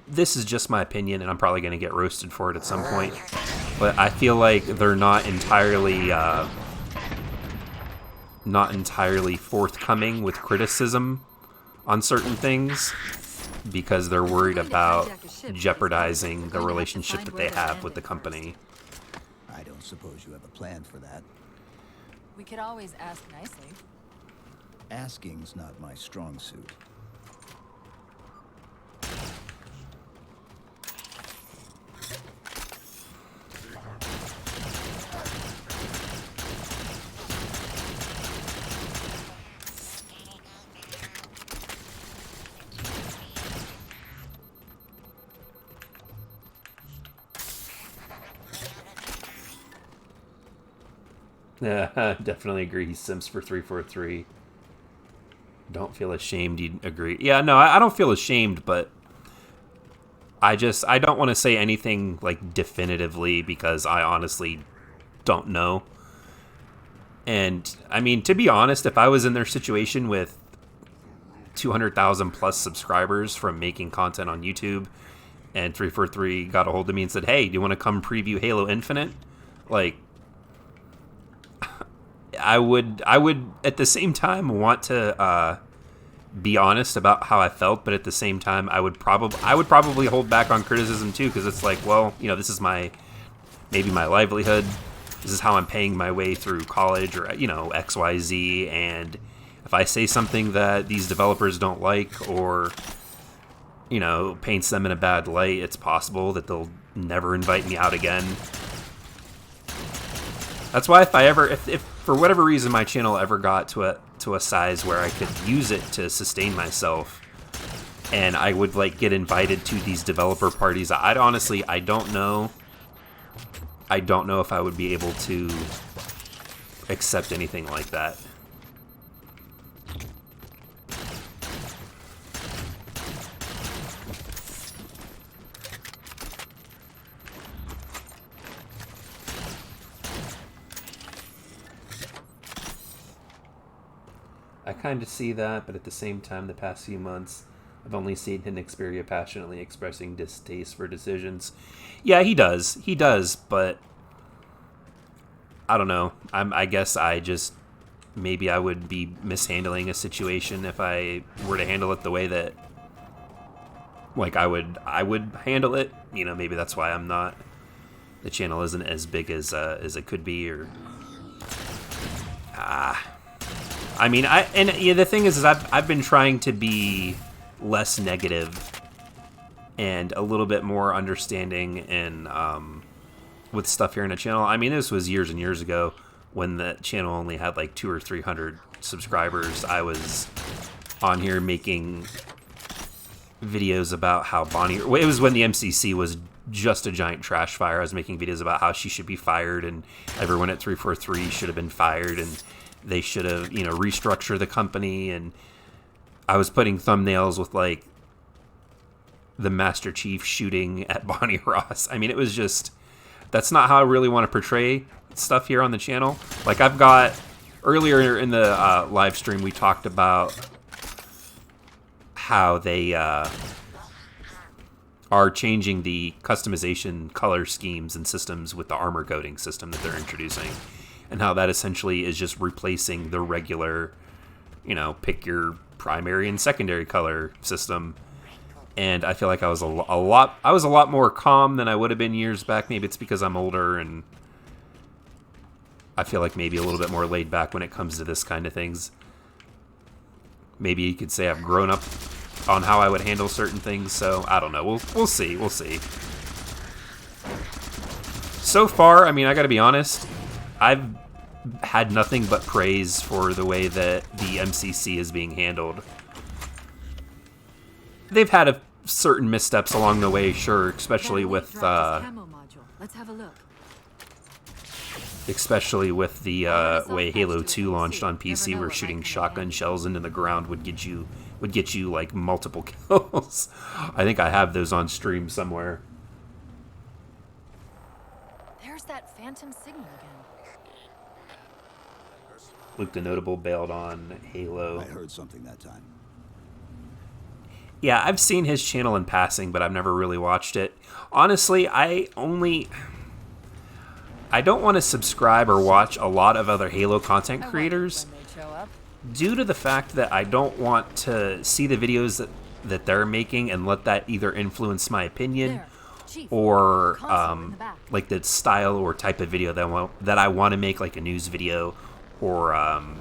this is just my opinion, and I'm probably going to get roasted for it at some point. But I feel like they're not entirely forthcoming with criticism on certain things. because they're worried about jeopardizing the relationship that they have with the company. I don't suppose you have a plan for that. We could always ask nicely. Asking's not my strong suit. Yeah, definitely agree. He simps for 343. Don't feel ashamed. You'd agree. Yeah, no, I don't feel ashamed, but I don't want to say anything like definitively because I honestly don't know. And I mean, to be honest, if I was in their situation with 200,000 plus subscribers from making content on YouTube, and 343 got a hold of me and said, "Hey, do you want to come preview Halo Infinite?" Like, I would at the same time want to be honest about how I felt, but at the same time, I would probably hold back on criticism too, because it's like, well, you know, this is maybe my livelihood. This is how I'm paying my way through college, or you know, XYZ. And if I say something that these developers don't like, or you know, paints them in a bad light, it's possible that they'll never invite me out again. That's why if for whatever reason my channel ever got to a size where I could use it to sustain myself, and I would like get invited to these developer parties, I don't know if I would be able to accept anything like that. I kind of see that, but at the same time, the past few months, I've only seen him Xperia passionately expressing distaste for decisions. Yeah, he does, but I don't know. I guess maybe I would be mishandling a situation if I were to handle it the way that, like, I would handle it. You know, maybe that's why the channel isn't as big as it could be, or I mean, the thing is I've been trying to be less negative and a little bit more understanding and with stuff here on the channel. I mean, this was years and years ago when the channel only had like 200 or 300 subscribers. I was on here making videos about how Bonnie... It was when the MCC was just a giant trash fire. I was making videos about how she should be fired, and everyone at 343 should have been fired, and they should have, you know, restructured the company. And I was putting thumbnails with like the Master Chief shooting at Bonnie Ross. I mean, it was just... That's not how I really want to portray stuff here on the channel. Like, I've got... Earlier in the live stream, we talked about how they are changing the customization color schemes and systems with the armor coating system that they're introducing, and how that essentially is just replacing the regular, you know, pick your primary and secondary color system. And I feel like I was a lot more calm than I would have been years back. Maybe it's because I'm older, and I feel like maybe a little bit more laid back when it comes to this kind of things. Maybe you could say I've grown up on how I would handle certain things, so I don't know. We'll see. So far, I mean, I gotta be honest, I've had nothing but praise for the way that the MCC is being handled. They've had certain missteps along the way, sure, especially with Let's have a look. Especially with the way Halo 2 launched on PC, where shooting shotgun shells into the ground would get you like multiple kills. I think I have those on stream somewhere. There's that phantom signal again. Luke the Notable bailed on Halo. I heard something that time. Yeah, I've seen his channel in passing, but I've never really watched it. Honestly, I don't want to subscribe or watch a lot of other Halo content creators due to the fact that I don't want to see the videos that they're making and let that either influence my opinion There. Chief, or console in the back. like the style or type of video that I want to make, like a news video or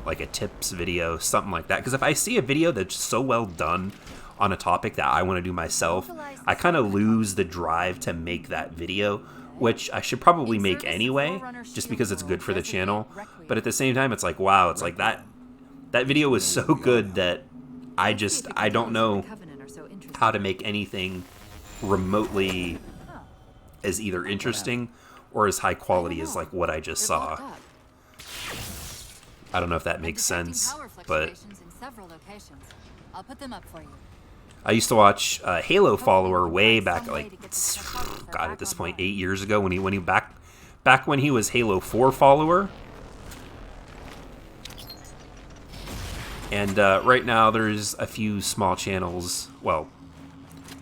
like a tips video, something like that. Because if I see a video that's so well done on a topic that I want to do myself, I kind of lose the drive to make that video, which I should probably make anyway, just because it's good for the channel. But at the same time, it's like, wow, it's like that video was so good that I don't know how to make anything remotely as either interesting or as high quality as like what I just saw. I don't know if that makes sense, but I'll put them up for you. I used to watch Halo Follower way back, like, God, at this point, 8 years ago, when he back when he was Halo 4 Follower. And right now there's a few small channels, well,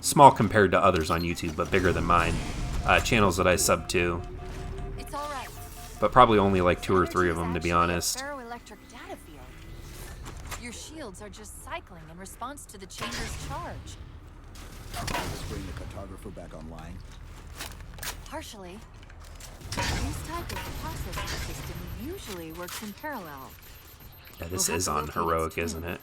small compared to others on YouTube, but bigger than mine, channels that I sub to. It's all right. But probably only like 2 or 3 of them, to be honest. Ferroelectric data field. Your shields are just cycling in response to the chamber's charge. Let's bring the cartographer back online. Partially. This type of processing system usually works in parallel. Yeah, this is on heroic, isn't it?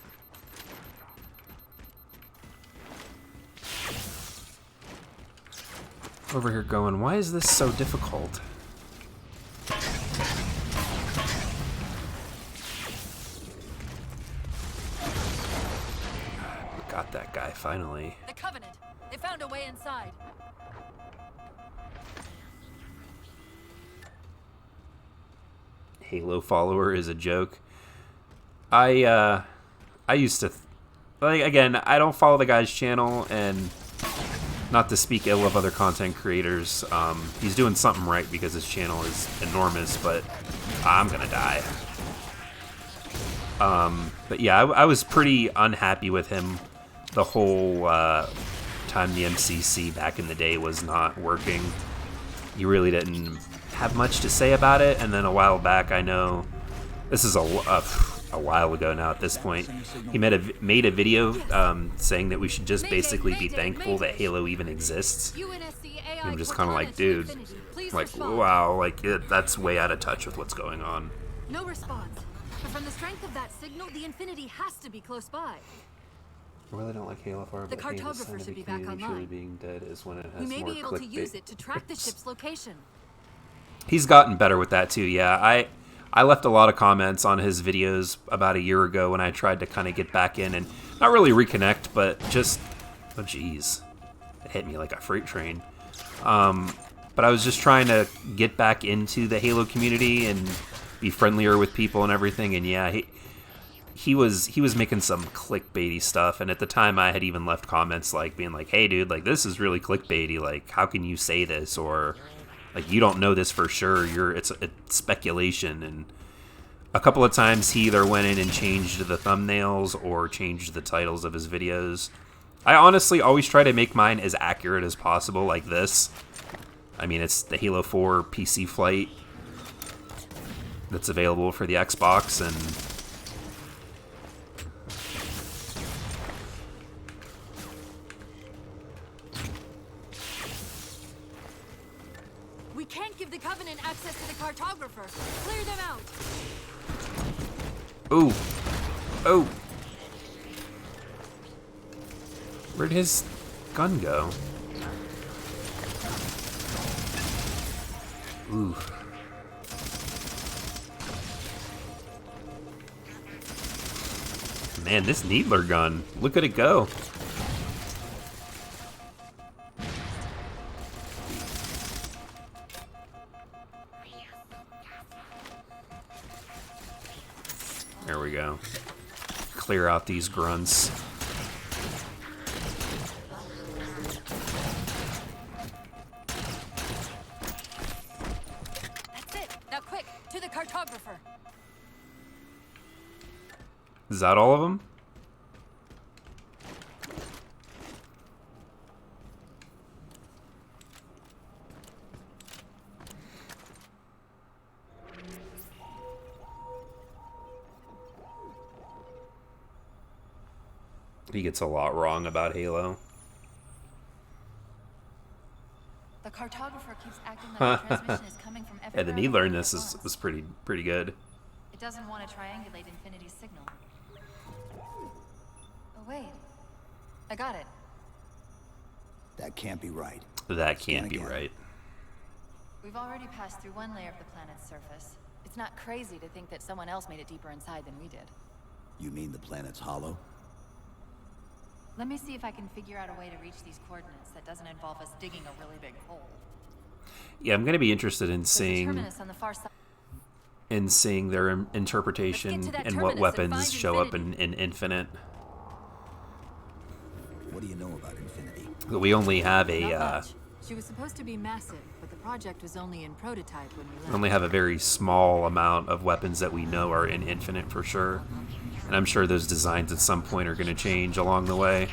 Over here going, why is this so difficult? Got that guy, finally. The Covenant. They found a way inside. Halo Follower is a joke. I used to, like, again, I don't follow the guy's channel, and not to speak ill of other content creators, he's doing something right because his channel is enormous, but I'm gonna die. But yeah, I was pretty unhappy with him the whole time the MCC back in the day was not working. He really didn't have much to say about it, and then a while back, I know, this is a while ago now at this point, he made a video saying that we should just basically be thankful that Halo even exists. And I'm just kind of like, dude, like, wow, like, that's way out of touch with what's going on. No response. But from the strength of that signal, the Infinity has to be close by. I really don't like Halo 4, The cartographer should be back online. Being dead is when it has We may more be able to clickbait. use it to track the ship's location. He's gotten better with that too, yeah. I left a lot of comments on his videos about a year ago when I tried to kind of get back in and not really reconnect, but just, oh geez, it hit me like a freight train. But I was just trying to get back into the Halo community and be friendlier with people and everything, and yeah, he was making some clickbaity stuff, and at the time I had even left comments like being like, hey dude, like, this is really clickbaity, like, how can you say this, or like, you don't know this for sure, it's speculation. And a couple of times he either went in and changed the thumbnails or changed the titles of his videos. I honestly always try to make mine as accurate as possible, like this. I mean, it's the Halo 4 PC flight that's available for the Xbox, and We can't give the Covenant access to the cartographer. Clear them out. ooh, oh, where'd his gun go? Ooh. Man, this Needler gun, look at it go. There we go. Clear out these grunts. That's it. Now quick, to the cartographer. Is that all of them? He gets a lot wrong about Halo. The cartographer keeps acting like the transmission is coming from Yeah, everywhere. the needler in this was pretty good. It doesn't want to triangulate Infinity's signal. Oh wait, I got it. That can't be right. That can't be right. We've already passed through one layer of the planet's surface. It's not crazy to think that someone else made it deeper inside than we did. You mean the planet's hollow? Let me see if I can figure out a way to reach these coordinates that doesn't involve us digging a really big hole. Yeah, I'm going to be interested in There's a seeing terminus on the far side. their interpretation and what weapons show up in Infinite. What do you know about Infinity? We only have Not a much. She was supposed to be massive, but the project was only in prototype when we left. only have a very small amount of weapons that we know are in Infinite for sure. And I'm sure those designs at some point are going to change along the way.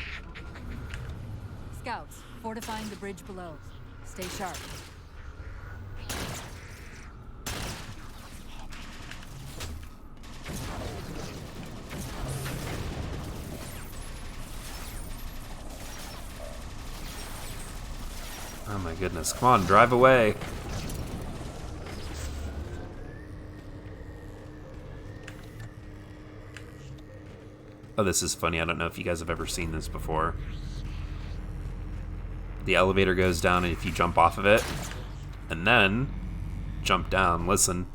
Scouts, fortifying the bridge below. Stay sharp. Oh my goodness. Come on, drive away. Oh, this is funny. I don't know if you guys have ever seen this before. The elevator goes down, and if you jump off of it, and then jump down, listen.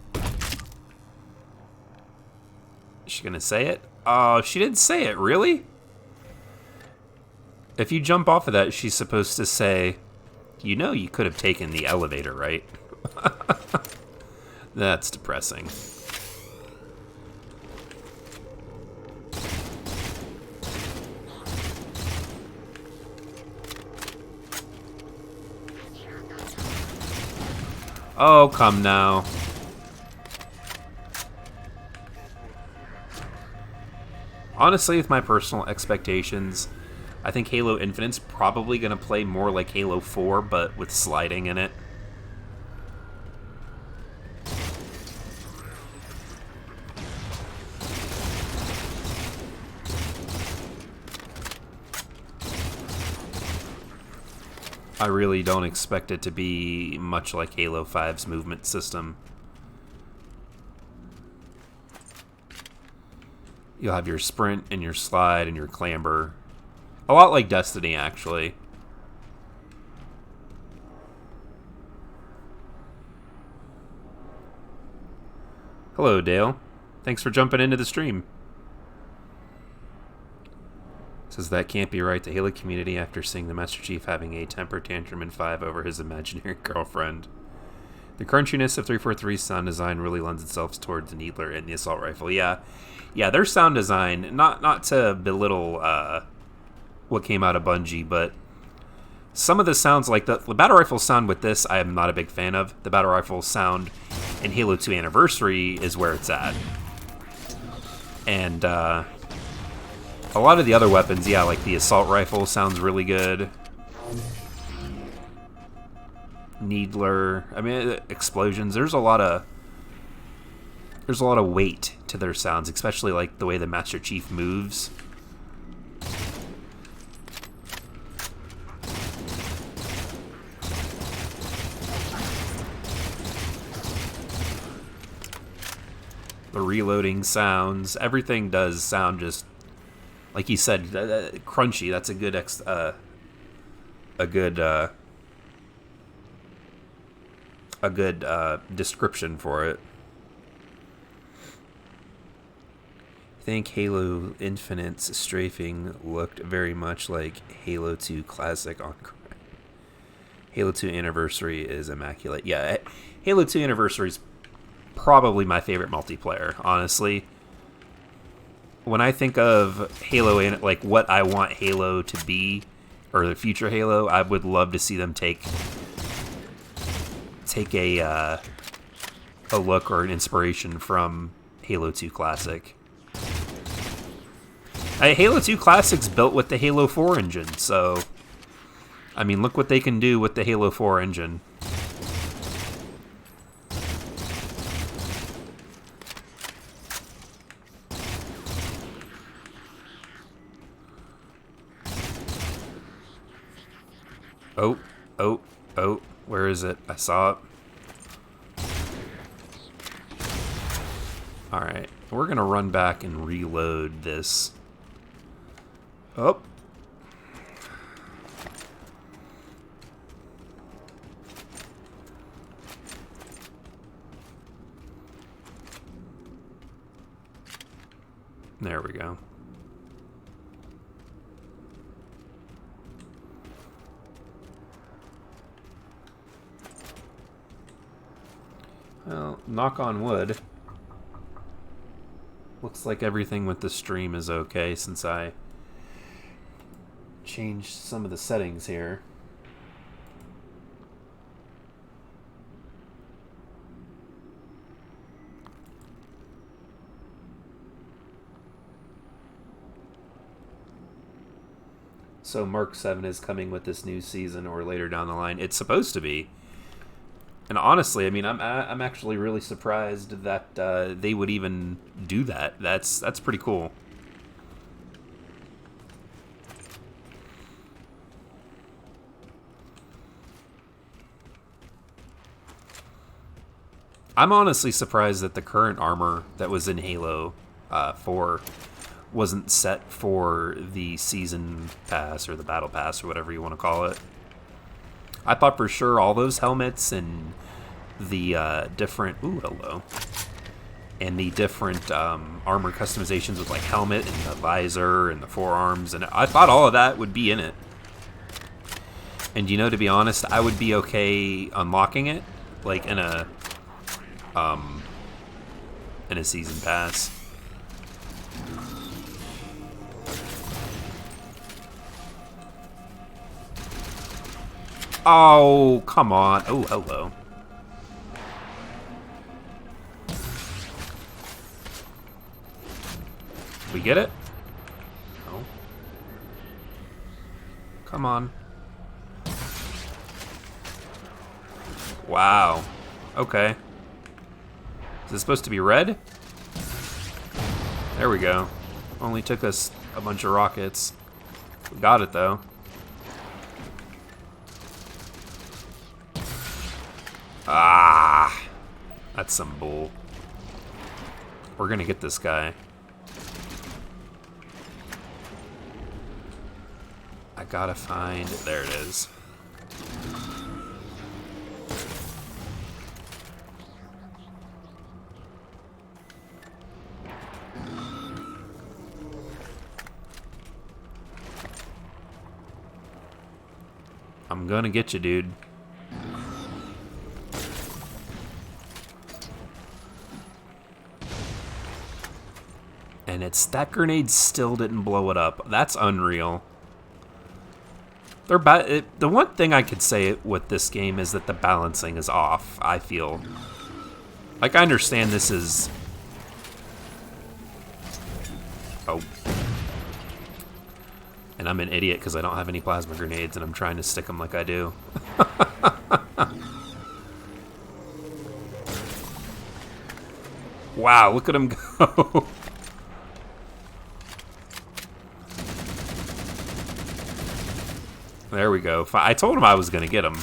Is she gonna say it? Oh, she didn't say it, really? If you jump off of that, she's supposed to say, you know you could have taken the elevator, right? That's depressing. Oh, come now. Honestly, with my personal expectations, I think Halo Infinite's probably going to play more like Halo 4, but with sliding in it. I really don't expect it to be much like Halo 5's movement system. You'll have your sprint and your slide and your clamber. A lot like Destiny, actually. Hello, Dale. Thanks for jumping into the stream. Says that can't be right. The Halo community, after seeing the Master Chief having a temper tantrum in 5 over his imaginary girlfriend. The crunchiness of 343's sound design really lends itself towards the Needler and the assault rifle. Yeah, their sound design, not to belittle what came out of Bungie, but some of the sounds, like the battle rifle sound with this, I am not a big fan of. The battle rifle sound in Halo 2 Anniversary is where it's at. And a lot of the other weapons, yeah, like the assault rifle sounds really good. Needler, I mean, explosions. There's a lot of weight to their sounds, especially like the way the Master Chief moves. The reloading sounds, everything does sound just like you said, crunchy. That's a good description for it. I think Halo Infinite's strafing looked very much like Halo 2 Classic on Halo 2 Anniversary is immaculate. Yeah, Halo 2 Anniversary is probably my favorite multiplayer, honestly. When I think of Halo, like what I want Halo to be, or the future Halo, I would love to see them take a look or an inspiration from Halo 2 Classic. Halo 2 Classic's built with the Halo 4 engine, so I mean, look what they can do with the Halo 4 engine. Oh, oh, oh. Where is it? I saw it. Alright. We're going to run back and reload this. Oh. There we go. Well, knock on wood. Looks like everything with the stream is okay since I changed some of the settings here. So Mark 7 is coming with this new season or later down the line. It's supposed to be. And honestly, I mean, I'm actually really surprised that they would even do that. That's pretty cool. I'm honestly surprised that the current armor that was in Halo 4 wasn't set for the season pass or the battle pass or whatever you want to call it. I thought for sure all those helmets and the different... Ooh, hello. And the different armor customizations with like helmet and the visor and the forearms, and I thought all of that would be in it. And you know, to be honest, I would be okay unlocking it, like in a season pass. Oh, come on. Oh, hello. We get it? No. Come on. Wow. Okay. Is this supposed to be red? There we go. Only took us a bunch of rockets. We got it, though. Ah! That's some bull. We're gonna get this guy. I gotta find... There it is. I'm gonna get you, dude. And it's... That grenade still didn't blow it up. That's unreal. The one thing I could say with this game is that the balancing is off, I feel. Like, I understand this is... Oh. And I'm an idiot because I don't have any plasma grenades and I'm trying to stick them like I do. Wow, look at him go. There we go. I told him I was going to get him.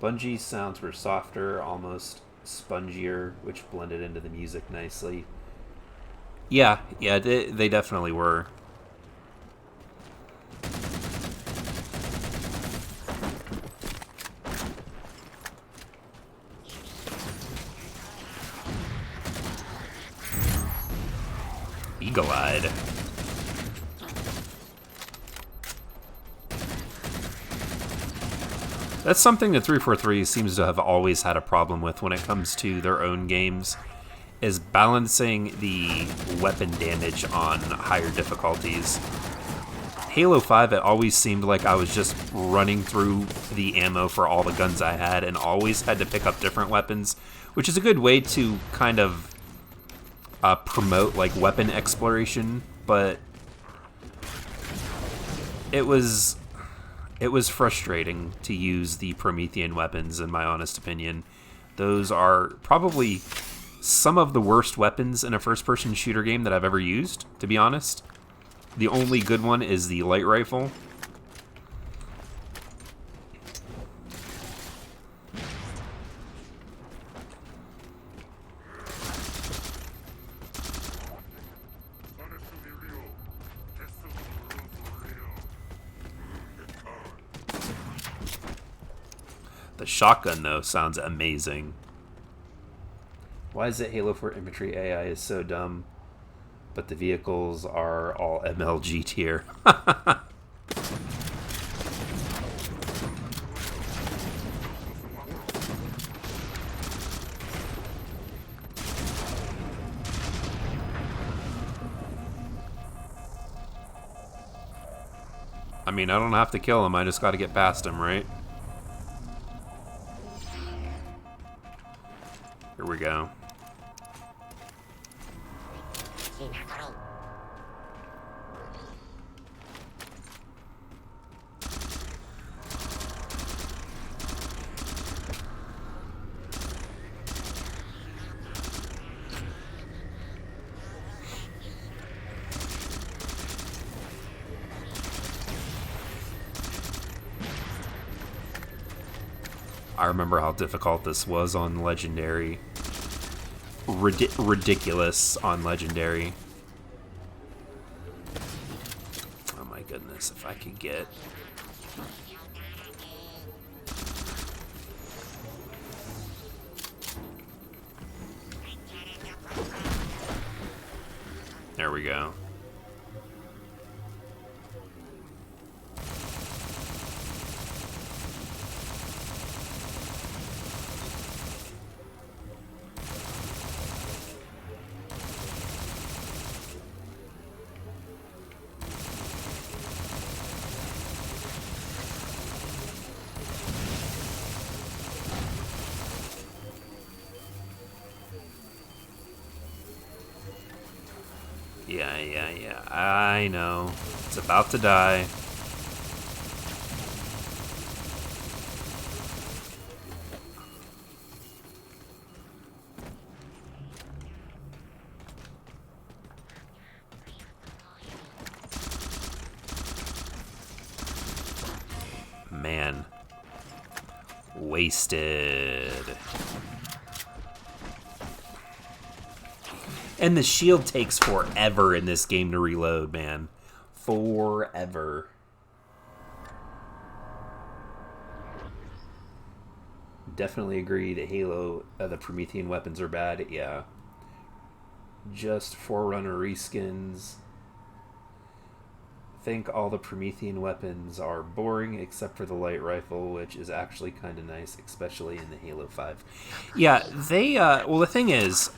Bungie's sounds were softer, almost spongier, which blended into the music nicely. Yeah, they definitely were. Eagle-eyed. That's something that 343 seems to have always had a problem with when it comes to their own games, is balancing the weapon damage on higher difficulties. Halo 5, it always seemed like I was just running through the ammo for all the guns I had and always had to pick up different weapons, which is a good way to kind of promote like weapon exploration, but it was frustrating to use the Promethean weapons, in my honest opinion. Those are probably some of the worst weapons in a first-person shooter game that I've ever used, to be honest. The only good one is the light rifle. The shotgun, though, sounds amazing. Why is it Halo 4 infantry AI is so dumb, but the vehicles are all MLG tier? I mean, I don't have to kill him, I just gotta get past him, right? Here we go. I remember how difficult this was on Legendary. Ridiculous on Legendary. Oh my goodness, if I could get... There we go. Yeah. I know. It's about to die. Man. Wasted. And the shield takes forever in this game to reload, man. Forever. Definitely agree that Halo, the Promethean weapons are bad. Yeah. Just Forerunner reskins. I think all the Promethean weapons are boring except for the light rifle, which is actually kind of nice, especially in the Halo 5. Yeah, they, well, the thing is...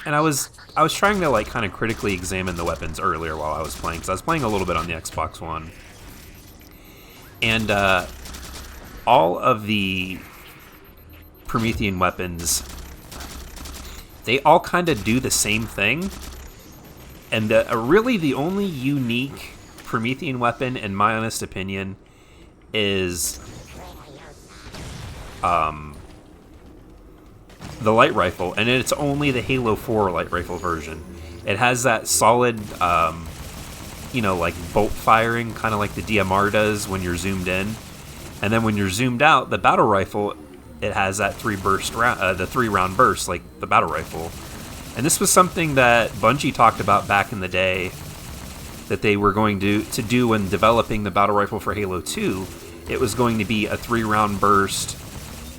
And I was trying to like kind of critically examine the weapons earlier while I was playing, because I was playing a little bit on the Xbox One, and all of the Promethean weapons, they all kind of do the same thing, and really the only unique Promethean weapon, in my honest opinion, is the light rifle, and it's only the Halo 4 light rifle version. It has that solid, like bolt firing, kind of like the DMR does when you're zoomed in. And then when you're zoomed out, the battle rifle, it has that the 3-round burst, like the battle rifle. And this was something that Bungie talked about back in the day, that they were going to do when developing the battle rifle for Halo 2. It was going to be a 3-round burst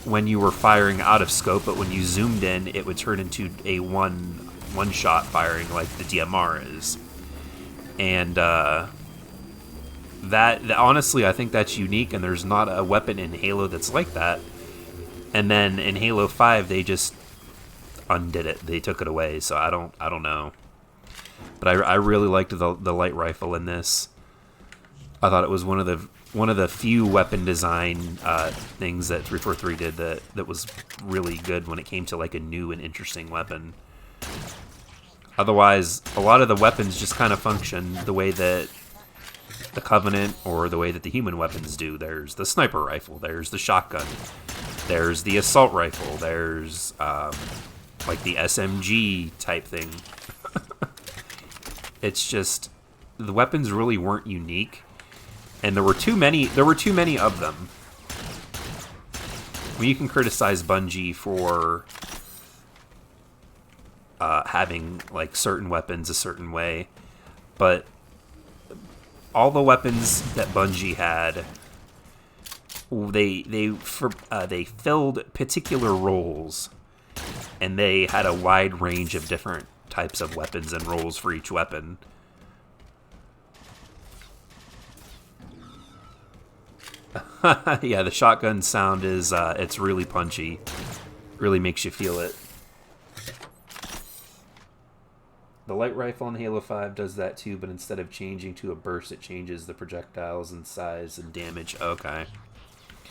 when you were firing out of scope, but when you zoomed in, it would turn into a one-shot firing like the DMR is. And that honestly, I think that's unique, and there's not a weapon in Halo that's like that. And then in Halo 5, they just undid it. They took it away, so I don't know. But I really liked the light rifle in this. I thought it was one of the few weapon design things that 343 did that was really good when it came to like a new and interesting weapon. Otherwise, a lot of the weapons just kind of function the way that the Covenant or the way that the human weapons do. There's the sniper rifle, there's the shotgun, there's the assault rifle, there's like the SMG type thing. It's just the weapons really weren't unique, and there were too many of them. I mean, you can criticize Bungie for having like certain weapons a certain way, but all the weapons that Bungie had, they filled particular roles, and they had a wide range of different types of weapons and roles for each weapon. Yeah, the shotgun sound is it's really punchy. Really makes you feel it. The light rifle in Halo 5 does that too, but instead of changing to a burst, it changes the projectiles and size and damage. Okay.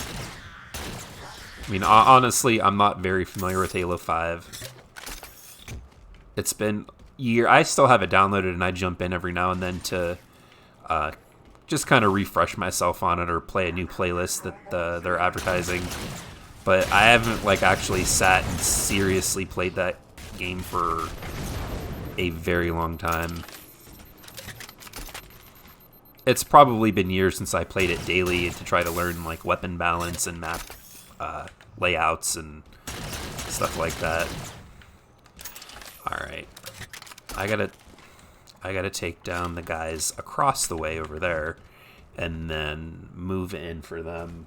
I mean, honestly, I'm not very familiar with Halo 5. It's been a year. I still have it downloaded, and I jump in every now and then to just kind of refresh myself on it or play a new playlist that they're advertising. But I haven't like actually sat and seriously played that game for a very long time. It's probably been years since I played it daily to try to learn like weapon balance and map layouts and stuff like that. All right, I gotta take down the guys across the way over there, and then move in for them.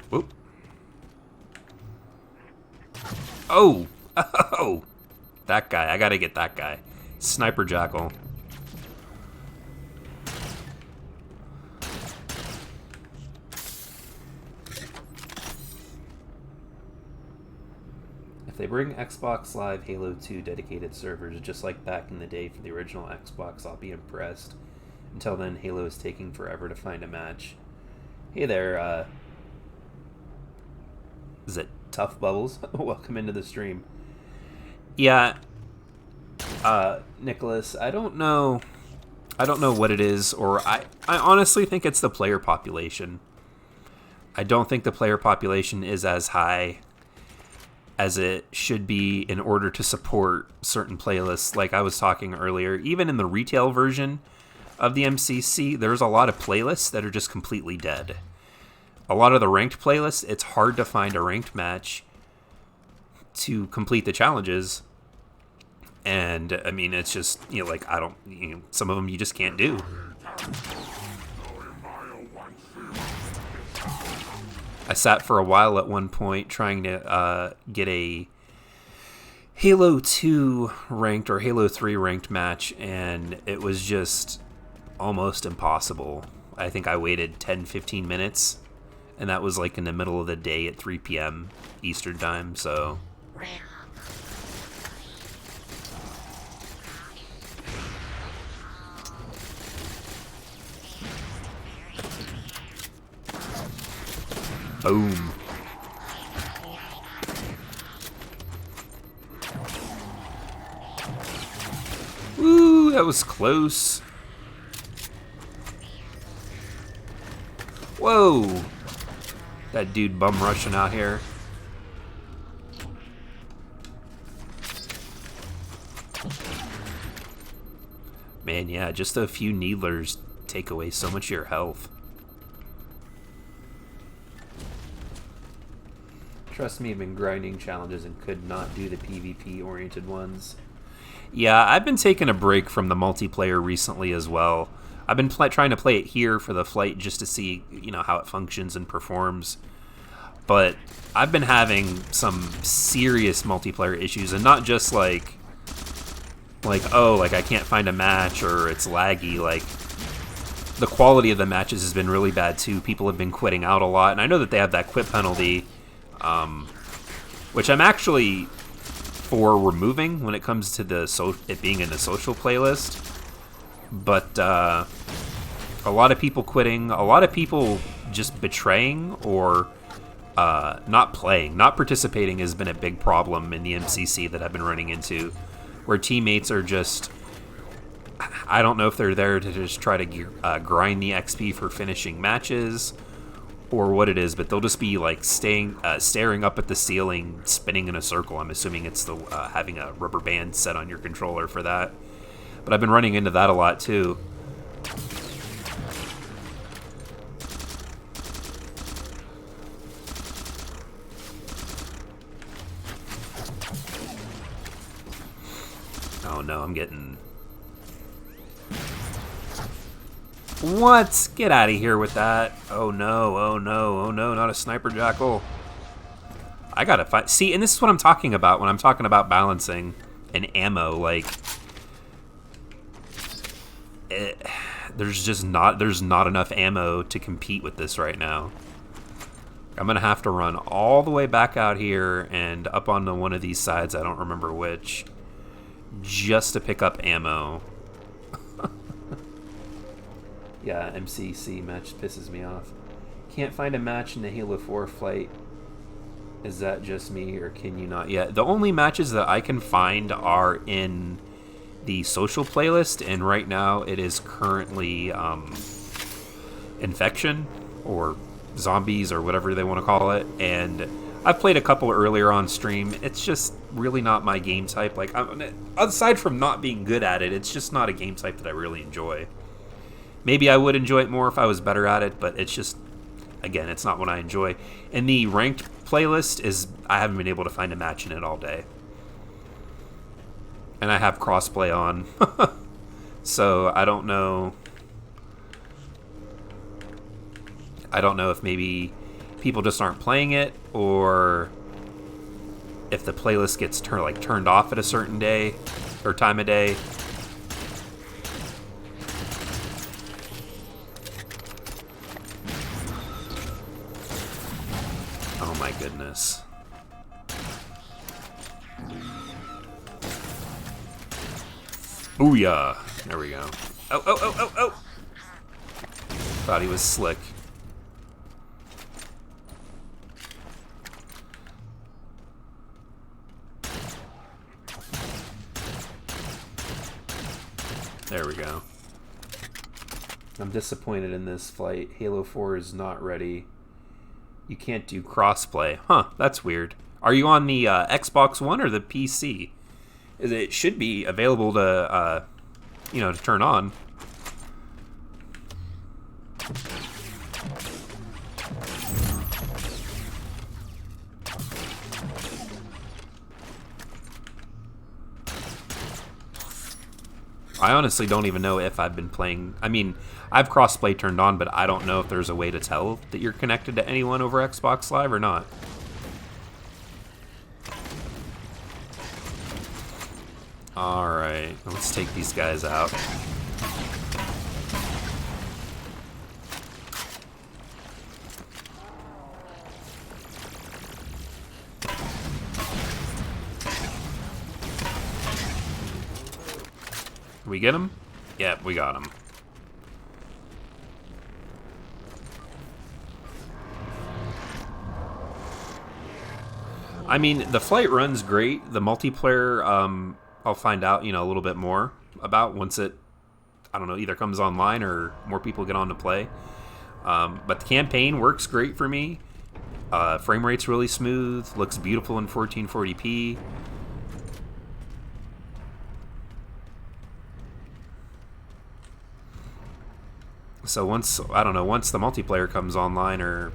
Whoop. Oh! Oh! That guy. I gotta get that guy. Sniper Jackal. If they bring Xbox Live Halo 2 dedicated servers just like back in the day for the original Xbox, I'll be impressed. Until then, Halo is taking forever to find a match. Hey there, is it Tough Bubbles? Welcome into the stream. Yeah, Nicholas, I don't know what it is, or I honestly think it's the player population. I don't think the player population is as high as it should be in order to support certain playlists. Like I was talking earlier, even in the retail version of the MCC, there's a lot of playlists that are just completely dead. A lot of the ranked playlists, it's hard to find a ranked match to complete the challenges. And I mean, it's just, like, some of them you just can't do. I sat for a while at one point trying to get a Halo 2 ranked or Halo 3 ranked match, and it was just almost impossible. I think I waited 10-15 minutes, and that was like in the middle of the day at 3 p.m. Eastern time, so... Boom. Woo, that was close. Whoa. That dude bum rushing out here. Man, yeah, just a few needlers take away so much of your health. Trust me, I've been grinding challenges and could not do the PvP-oriented ones. Yeah, I've been taking a break from the multiplayer recently as well. I've been trying to play it here for the flight just to see, how it functions and performs. But I've been having some serious multiplayer issues, and not just like I can't find a match or it's laggy. Like, the quality of the matches has been really bad too. People have been quitting out a lot, and I know that they have that quit penalty, which I'm actually for removing when it comes to it being in the social playlist. But a lot of people quitting, a lot of people just betraying or not playing, not participating has been a big problem in the MCC that I've been running into, where teammates are just, I don't know if they're there to just try to grind the XP for finishing matches, or what it is, but they'll just be like staring up at the ceiling, spinning in a circle. I'm assuming it's the having a rubber band set on your controller for that. But I've been running into that a lot too. Oh no, I'm getting... What? Get out of here with that. Oh no, oh no, oh no, not a sniper jackal. I gotta fight. See, and this is what I'm talking about when I'm talking about balancing and ammo. Like, there's not enough ammo to compete with this right now. I'm gonna have to run all the way back out here and up onto one of these sides, I don't remember which, just to pick up ammo. Yeah, MCC match pisses me off. Can't find a match in the Halo 4 flight. Is that just me, or can you not? Yeah, the only matches that I can find are in the social playlist, and right now it is currently Infection, or Zombies, or whatever they want to call it. And I've played a couple earlier on stream. It's just really not my game type. Like, aside from not being good at it, it's just not a game type that I really enjoy. Maybe I would enjoy it more if I was better at it, but it's just, again, it's not what I enjoy. And the ranked playlist is, I haven't been able to find a match in it all day. And I have crossplay on. So I don't know. I don't know if maybe people just aren't playing it, or if the playlist gets turned off at a certain day or time of day. Oh my goodness. Booyah! There we go. Oh, oh, oh, oh, oh! Thought he was slick. There we go. I'm disappointed in this flight. Halo 4 is not ready. You can't do crossplay. Huh, that's weird. Are you on the Xbox One or the PC? It should be available to, to turn on. I honestly don't even know if I've been playing. I mean, I've crossplay turned on, but I don't know if there's a way to tell that you're connected to anyone over Xbox Live or not. Alright, let's take these guys out. We get him? Yep, we got him. I mean, the flight runs great. The multiplayer, I'll find out, a little bit more about once it, I don't know, either comes online or more people get on to play. But the campaign works great for me. Frame rate's really smooth. Looks beautiful in 1440p. So once the multiplayer comes online, or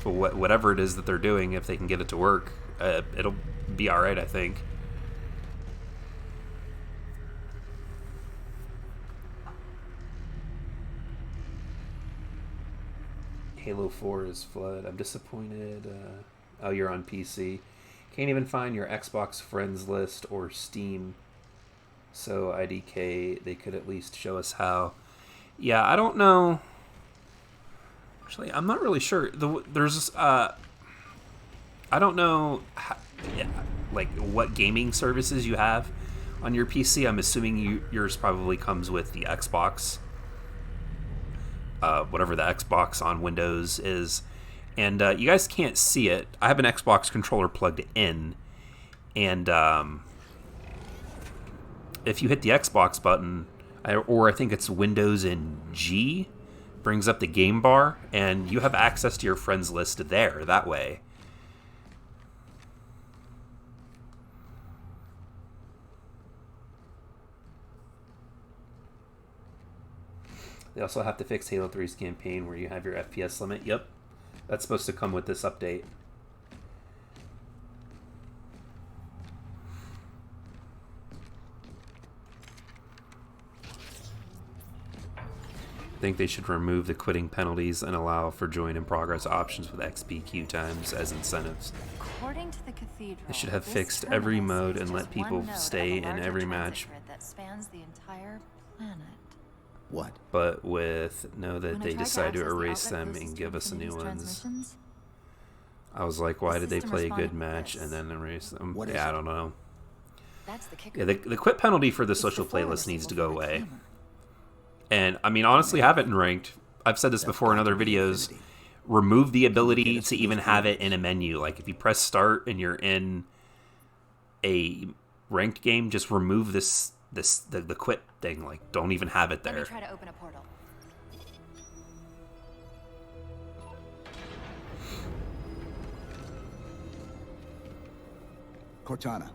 whatever it is that they're doing, if they can get it to work, it'll be alright, I think. Halo 4 is flood. I'm disappointed. Oh, you're on PC. Can't even find your Xbox friends list or Steam. So IDK, they could at least show us how. Yeah, I don't know. Actually, I'm not really sure. There's I don't know what gaming services you have on your PC. I'm assuming yours probably comes with the Xbox. Whatever the Xbox on Windows is. And you guys can't see it. I have an Xbox controller plugged in. And if you hit the Xbox button, or I think it's Windows and G, brings up the game bar, and you have access to your friends list there that way. They also have to fix Halo 3's campaign where you have your FPS limit. Yep, that's supposed to come with this update. I think they should remove the quitting penalties and allow for join in progress options with XP queue times as incentives. According to the cathedral, They should have this fixed every terminus mode is and just let people one node stay of a in larger every transit match. grid that spans the entire planet. What? But with know that When I they tried decide to access the erase outlet them closest and to give us new Infinity's ones. transmissions, I was like, why the did they system play a good responded with match this. and then erase them? What is Yeah, I it? don't know. that's the kicker. Yeah, the quit penalty for the It's social the forward playlist needs to symbol go for the away. gamer. And I mean, honestly, have it in ranked. I've said this That's before in got other to be videos. Infinity. Remove the Get ability us to to even those have it games. in a menu. Like if you press start and you're in a ranked game, just remove the quit thing. Like don't even have it Let me there. try to open a portal. Cortana,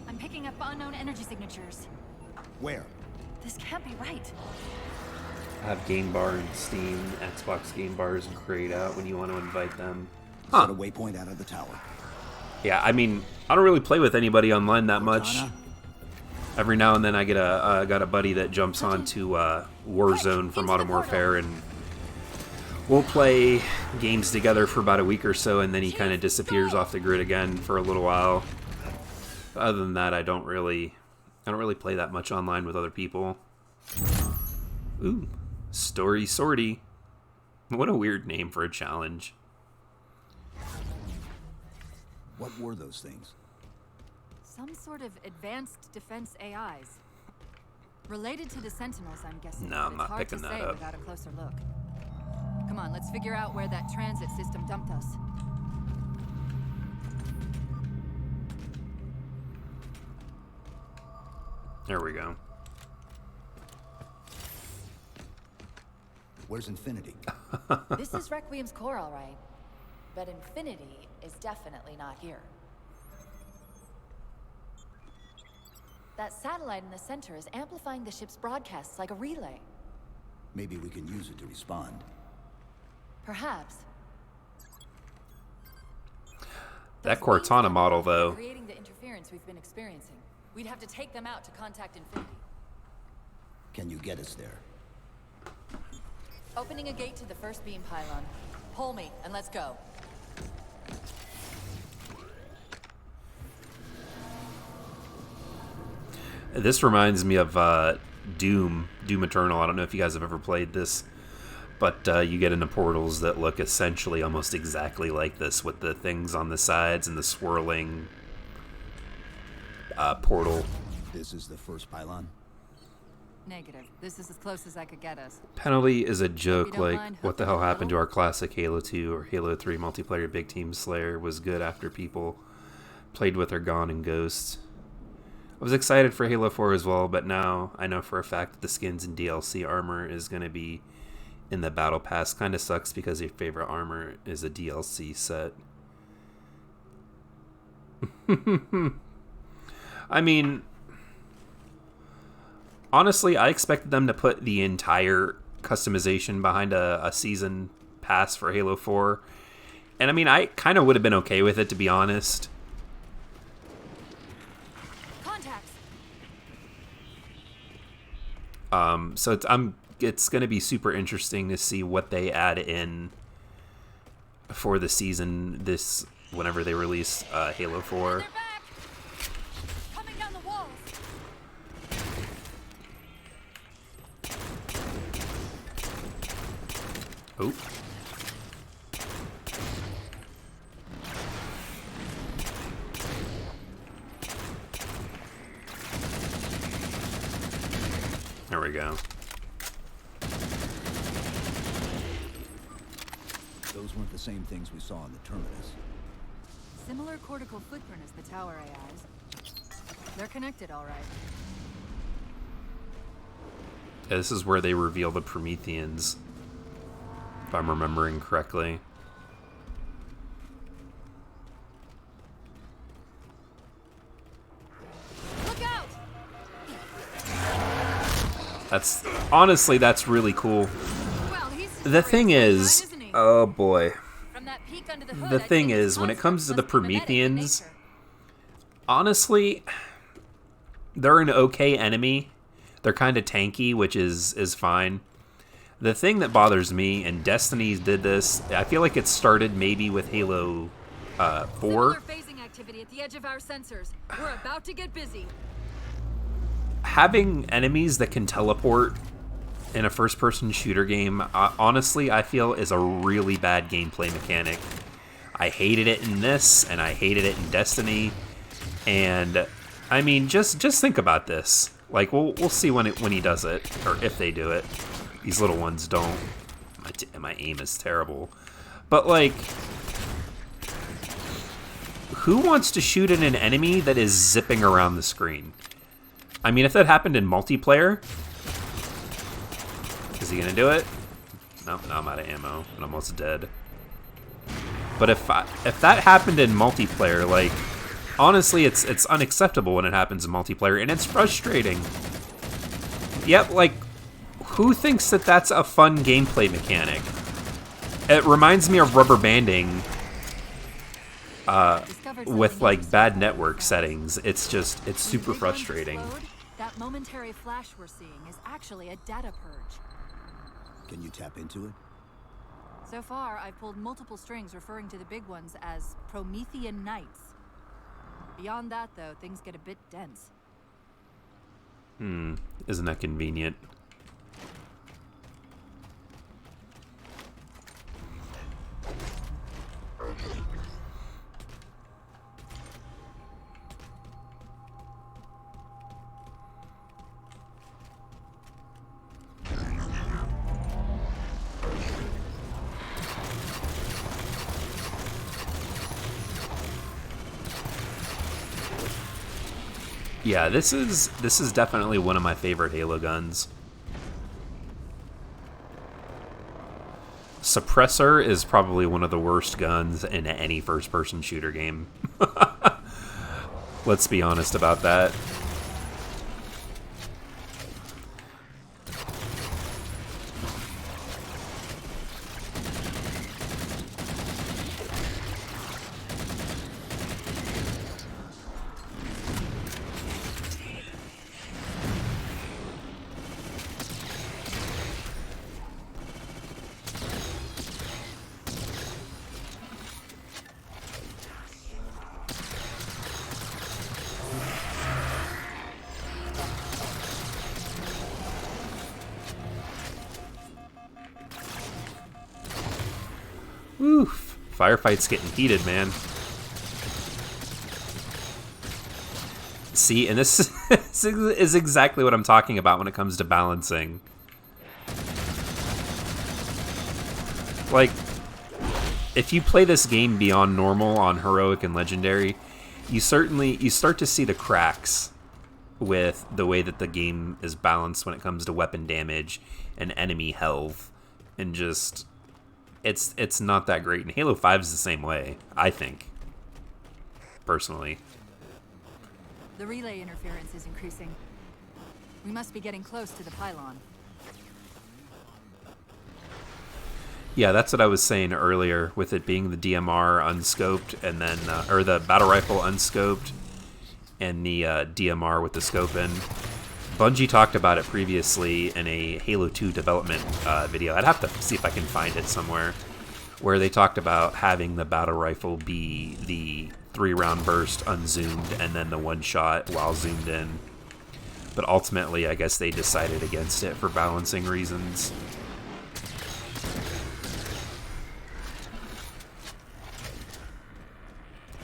I'm picking up unknown energy signatures. where? This can't be right. I have game bar and Steam, Xbox game bars grayed out when you want to invite them. Set a waypoint out of the tower. Yeah, I mean, I don't really play with anybody online that much. Cortana? Every now and then I get got a buddy that jumps onto Warzone for Modern Warfare, and we'll play games together for about a week or so, and then he kind of disappears off the grid again for a little while. Other than that, I don't really play that much online with other people. Ooh, Story Sortie. What a weird name for a challenge. What were those things? Some sort of advanced defense AIs. Related to the Sentinels, I'm guessing. No, but I'm it's not hard picking to that say up. without a closer look. Come on, let's figure out where that transit system dumped us. There we go. Where's Infinity? This is Requiem's core, all right. But Infinity is definitely not here. That satellite in the center is amplifying the ship's broadcasts like a relay. Maybe we can use it to respond. Perhaps. That Those beams Cortana are model, though. creating the interference we've been experiencing. We'd have to take them out to contact Infinity. Can you get us there? Opening a gate to the first beam pylon. Pull me, and let's go. This reminds me of Doom Eternal. I don't know if you guys have ever played this, but you get into portals that look essentially almost exactly like this, with the things on the sides and the swirling portal. This is the first pylon. Negative. This is as close as I could get us. Penalty is a joke, don't like, mind what the hooking hell a happened to little? our classic Halo 2 or Halo 3 multiplayer Big Team Slayer was good after people played with are gone and ghosts. I was excited for Halo 4 as well, but now I know for a fact that the skins and DLC armor is going to be in the Battle Pass. Kind of sucks because your favorite armor is a DLC set. I mean, honestly, I expected them to put the entire customization behind a season pass for Halo 4. And I mean, I kind of would have been okay with it, to be honest. Contacts. So it's going to be super interesting to see what they add in for the season whenever they release Halo 4. They're back. Coming down the walls. Oh. There we go. Those weren't the same things we saw in the terminus. Similar cortical footprint as the tower AIs. They're connected, all right. Yeah, this is where they reveal the Prometheans. if I'm remembering correctly. Look out! That's honestly, that's really cool. Well, he's The thing is, isn't he? oh boy. From that peek under the hood, The I'd thing say his is, when it construct comes to the must be mimetic in Prometheans, nature. honestly, they're an okay enemy. They're kind of tanky, which is fine. The thing that bothers me, and Destiny did this, I feel like it started maybe with Halo 4. Similar phasing activity at the edge of our sensors. We're about to get busy. Having enemies that can teleport in a first-person shooter game, honestly, I feel is a really bad gameplay mechanic. I hated it in this, and I hated it in Destiny. And I mean, just think about this. Like, we'll see when he does it, or if they do it. These little ones don't. My aim is terrible. But like, who wants to shoot at an enemy that is zipping around the screen? I mean, if that happened in multiplayer, is he gonna do it? Nope, now I'm out of ammo and almost dead. But if that happened in multiplayer, like, honestly, it's unacceptable when it happens in multiplayer, and it's frustrating. Yep, like, who thinks that that's a fun gameplay mechanic? It reminds me of rubber banding with, like, bad network settings. It's super frustrating. That momentary flash we're seeing is actually a data purge. Can you tap into it? So far, I've pulled multiple strings referring to the big ones as Promethean Knights. Beyond that, though, things get a bit dense. Isn't that convenient? Yeah, this is definitely one of my favorite Halo guns. Suppressor is probably one of the worst guns in any first-person shooter game. Let's be honest about that. Oof. Firefights getting heated, man. See, and this is exactly what I'm talking about when it comes to balancing. Like, if you play this game beyond normal on heroic and legendary, you start to see the cracks with the way that the game is balanced when it comes to weapon damage and enemy health, and just it's not that great. And Halo 5 is the same way, I think, personally. The relay interference is increasing. We must be getting close to the pylon. Yeah, that's what I was saying earlier, with it being the DMR unscoped, and then or the battle rifle unscoped, and the DMR with the scope in. Bungie talked about it previously in a Halo 2 development video. I'd have to see if I can find it somewhere, where they talked about having the battle rifle be the 3-round burst unzoomed and then the one shot while zoomed in. But ultimately, I guess they decided against it for balancing reasons.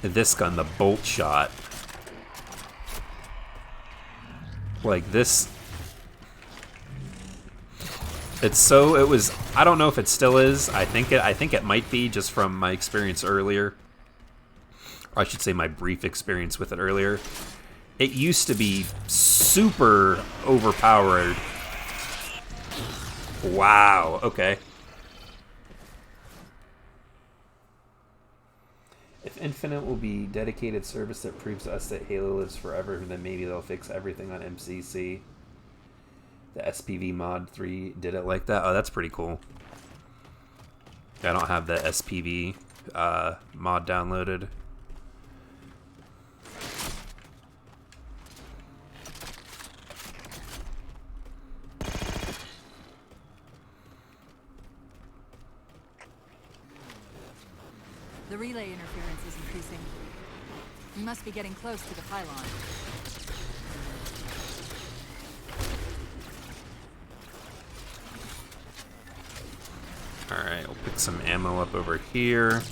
This gun, the bolt shot. Like this, it was, I don't know if it still is. I think it might be, just from my experience earlier. Or I should say my brief experience with it earlier. It used to be super overpowered. Wow, okay. If Infinite will be dedicated service that proves to us that Halo lives forever, then maybe they'll fix everything on MCC. The SPV mod 3 did it like that. Oh, that's pretty cool. I don't have the SPV mod downloaded. The relay interference is increasing. We must be getting close to the pylon. Alright, we'll pick some ammo up over here.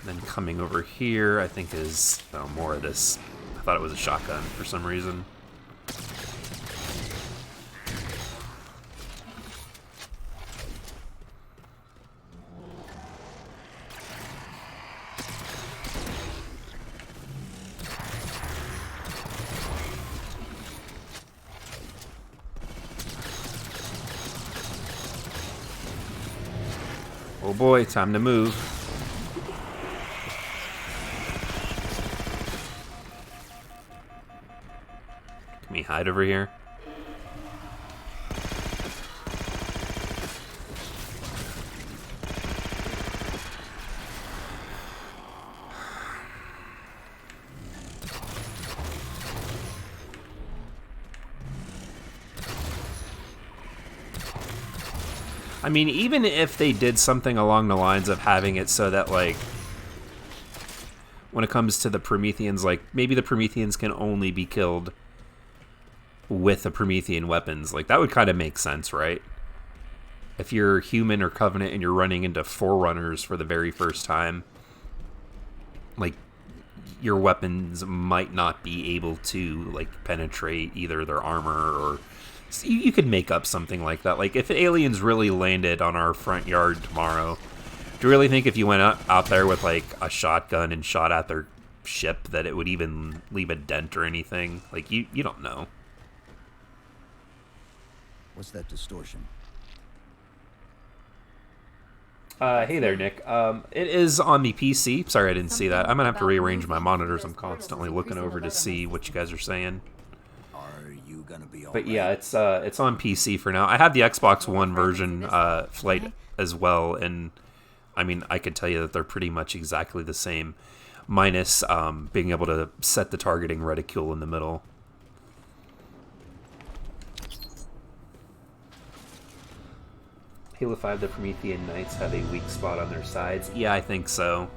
Then coming over here, I think is more of this. I thought it was a shotgun for some reason. Oh boy, time to move. Can we hide over here? I mean, even if they did something along the lines of having it so that, like, when it comes to the Prometheans, like, maybe the Prometheans can only be killed with the Promethean weapons. Like, that would kind of make sense, right? If you're human or Covenant and you're running into Forerunners for the very first time, like, your weapons might not be able to, like, penetrate either their armor or... You could make up something like that. Like, if aliens really landed on our front yard tomorrow, do you really think if you went out there with, like, a shotgun and shot at their ship that it would even leave a dent or anything? Like, you don't know. What's that distortion? Hey there, Nick. It is on the PC. Sorry I didn't see that. I'm gonna have to rearrange my monitors. I'm constantly looking over to see what you guys are saying. Are you gonna be all But right? yeah, it's on PC for now. I have the Xbox One version flight as well, and I mean, I could tell you that they're pretty much exactly the same, minus being able to set the targeting reticule in the middle. Halo 5, the Promethean Knights have a weak spot on their sides. Yeah, I think so.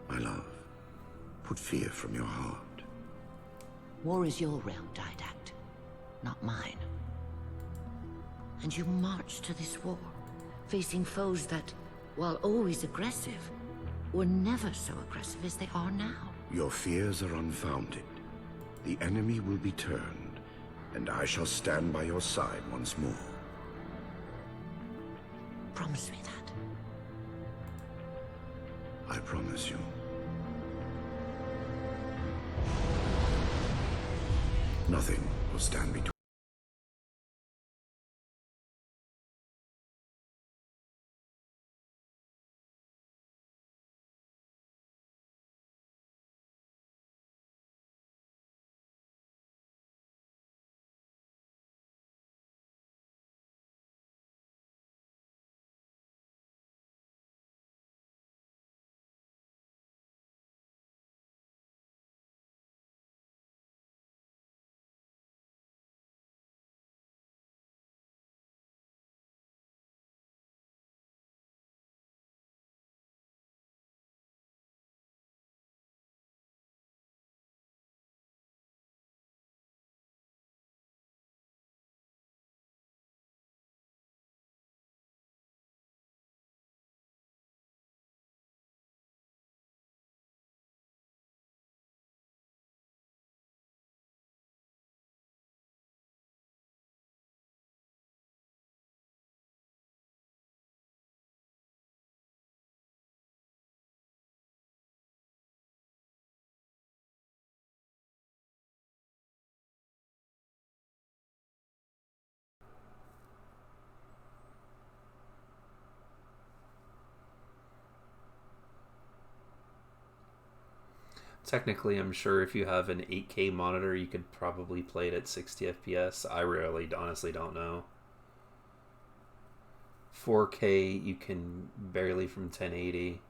My love, put fear from your heart. War is your realm, Didact, not mine. And you marched to this war, facing foes that, while always aggressive, were never so aggressive as they are now. Your fears are unfounded. The enemy will be turned, and I shall stand by your side once more. Promise me that. I promise you. Nothing will stand between. technically, I'm sure if you have an 8K monitor, you could probably play it at 60 FPS. I really, honestly don't know. 4K, you can barely from 1080.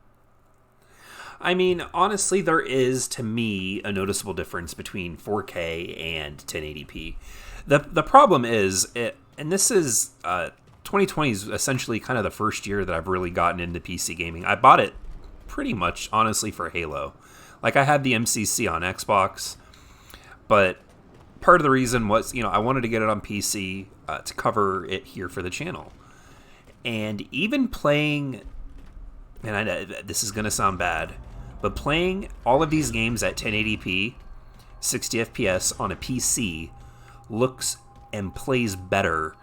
I mean, honestly, there is, to me, a noticeable difference between 4K and 1080p. The problem is, and this is, 2020 is essentially kind of the first year that I've really gotten into PC gaming. I bought it pretty much, honestly, for Halo. Like, I had the MCC on Xbox, but part of the reason was, I wanted to get it on PC to cover it here for the channel. And even playing, and I know this is going to sound bad, but playing all of these games at 1080p, 60 FPS on a PC looks and plays better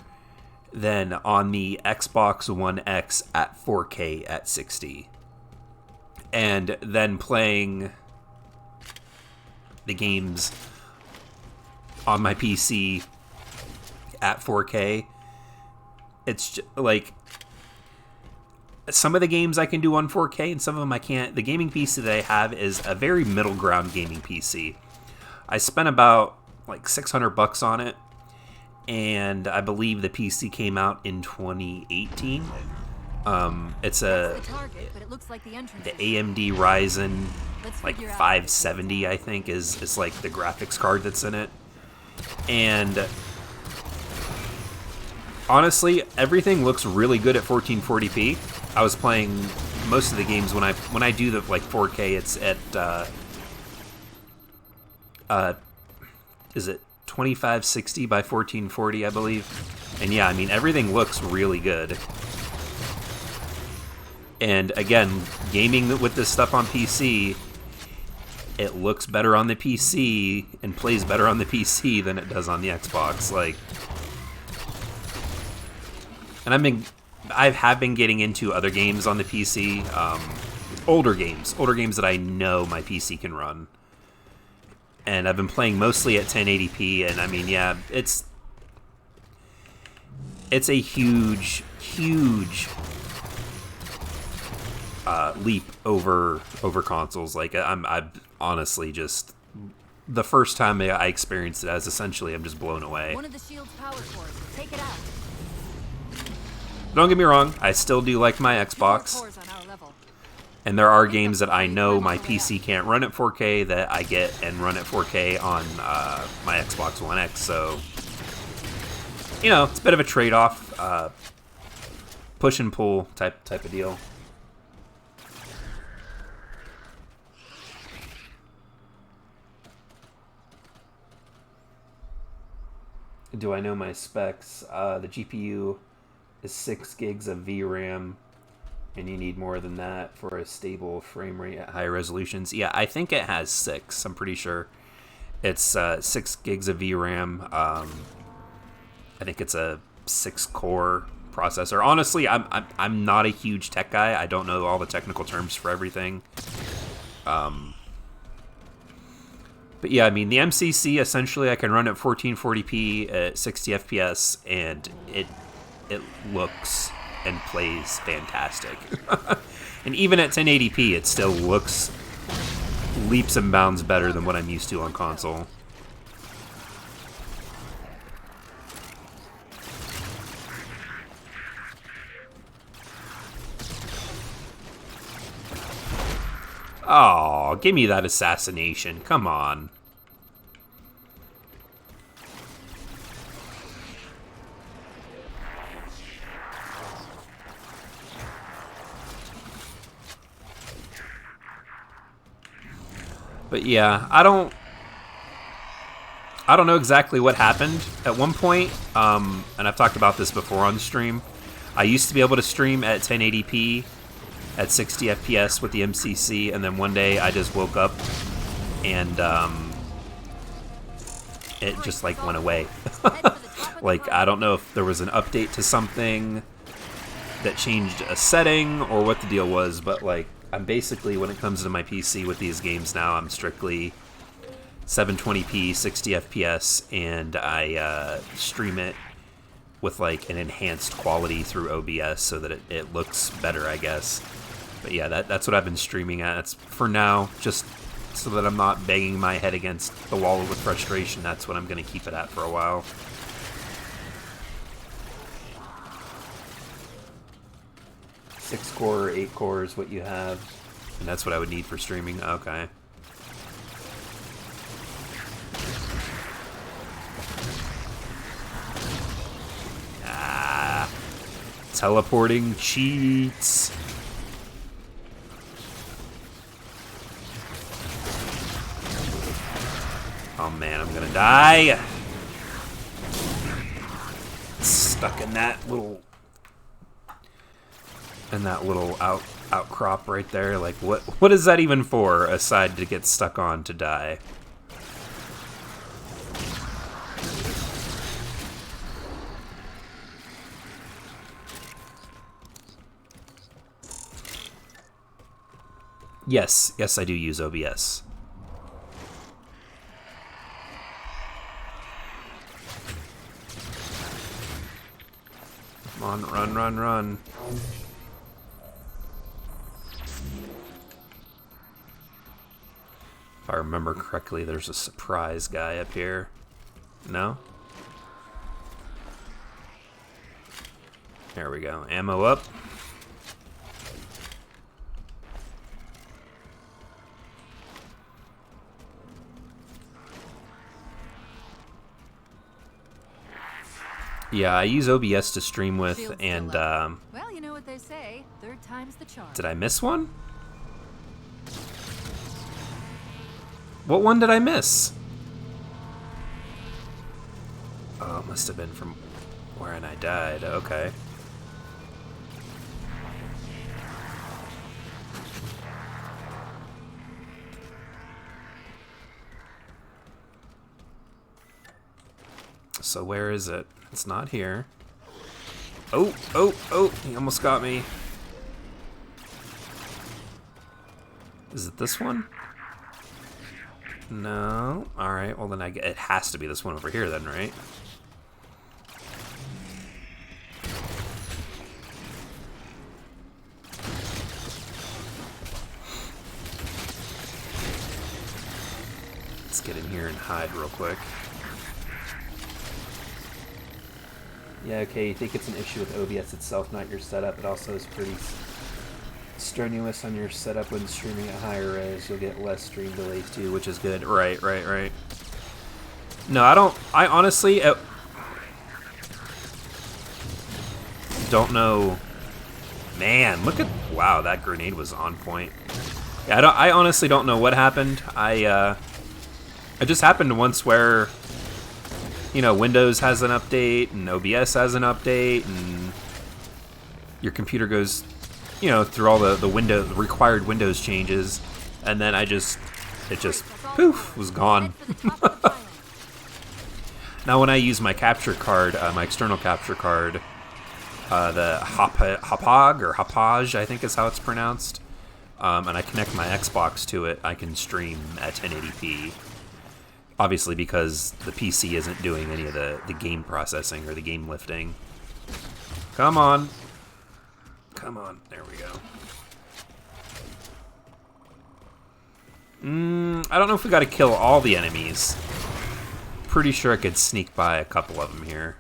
than on the Xbox One X at 4K at 60. And then playing the games on my PC at 4K, it's just, like, some of the games I can do on 4K and some of them I can't. The gaming PC that I have is a very middle ground gaming PC. I spent about like $600 on it, and I believe the PC came out in 2018. It's the AMD Ryzen like 570, I think, is like the graphics card that's in it. And honestly, everything looks really good at 1440p. I was playing most of the games when I do the like 4K, it's at is it 2560 by 1440, I believe. And yeah, I mean, everything looks really good. And again, gaming with this stuff on PC, it looks better on the PC and plays better on the PC than it does on the Xbox. Like, and I have been getting into other games on the PC, older games that I know my PC can run. And I've been playing mostly at 1080p, and I mean, yeah, it's a huge leap over consoles. Like, I'm honestly just, the first time I experienced it, as essentially I'm just blown away. One of the shield's power cores. Take it out. Don't get me wrong, I still do like my Xbox. And there are games that I know my PC can't run at 4K that I get and run at 4K on my Xbox One X. So, it's a bit of a trade-off, push and pull type of deal. Do I know my specs? The GPU is 6 gigs of VRAM, and you need more than that for a stable frame rate at high resolutions. Yeah, I think it has 6. I'm pretty sure it's 6 gigs of VRAM. I think it's a 6-core processor. Honestly, I'm not a huge tech guy. I don't know all the technical terms for everything. But yeah, I mean, the MCC, essentially I can run at 1440p at 60 FPS, and it looks and plays fantastic. And even at 1080p, it still looks leaps and bounds better than what I'm used to on console. Oh, give me that assassination. Come on. But yeah, I don't know exactly what happened at one point, and I've talked about this before on the stream. I used to be able to stream at 1080p at 60 FPS with the MCC, and then one day I just woke up and it just like went away. Like, I don't know if there was an update to something that changed a setting or what the deal was, but like, I'm basically, when it comes to my PC with these games now, I'm strictly 720p, 60 FPS, and I stream it with like an enhanced quality through OBS so that it looks better, I guess. But yeah, that's what I've been streaming at. It's, for now, just so that I'm not banging my head against the wall with frustration. That's what I'm going to keep it at for a while. Six core or 8 core is what you have. And that's what I would need for streaming. Okay. Ah. Teleporting cheats. Oh man, I'm gonna die. Stuck in that little outcrop right there. Like what is that even for? Aside to get stuck on to die. Yes, I do use OBS. Come on, run. If I remember correctly, there's a surprise guy up here. No? There we go. Ammo up. Yeah, I use OBS to stream with, Shields and still up. Well, you know what they say. Third time's the charm. did I miss one? What one did I miss? Oh, it must have been from wherein I died. Okay. So where is it? It's not here. Oh, he almost got me. Is it this one? No. Alright, well then it has to be this one over here then, right? Let's get in here and hide real quick. Yeah, okay, you think it's an issue with OBS itself, not your setup. It also is pretty strenuous on your setup when streaming at higher res. You'll get less stream delays too, which is good. Right. No, I honestly don't know. Man, look at, wow, that grenade was on point. Yeah, I honestly don't know what happened. It just happened once where, you know, Windows has an update and OBS has an update and your computer goes, you know, through all the required Windows changes, and then it just poof, was gone. Now when I use my capture card, my external capture card, the Hauppauge, I think is how it's pronounced, and I connect my Xbox to it, I can stream at 1080p. Obviously, because the PC isn't doing any of the game processing or the game lifting. Come on. There we go. I don't know if we got to kill all the enemies. Pretty sure I could sneak by a couple of them here.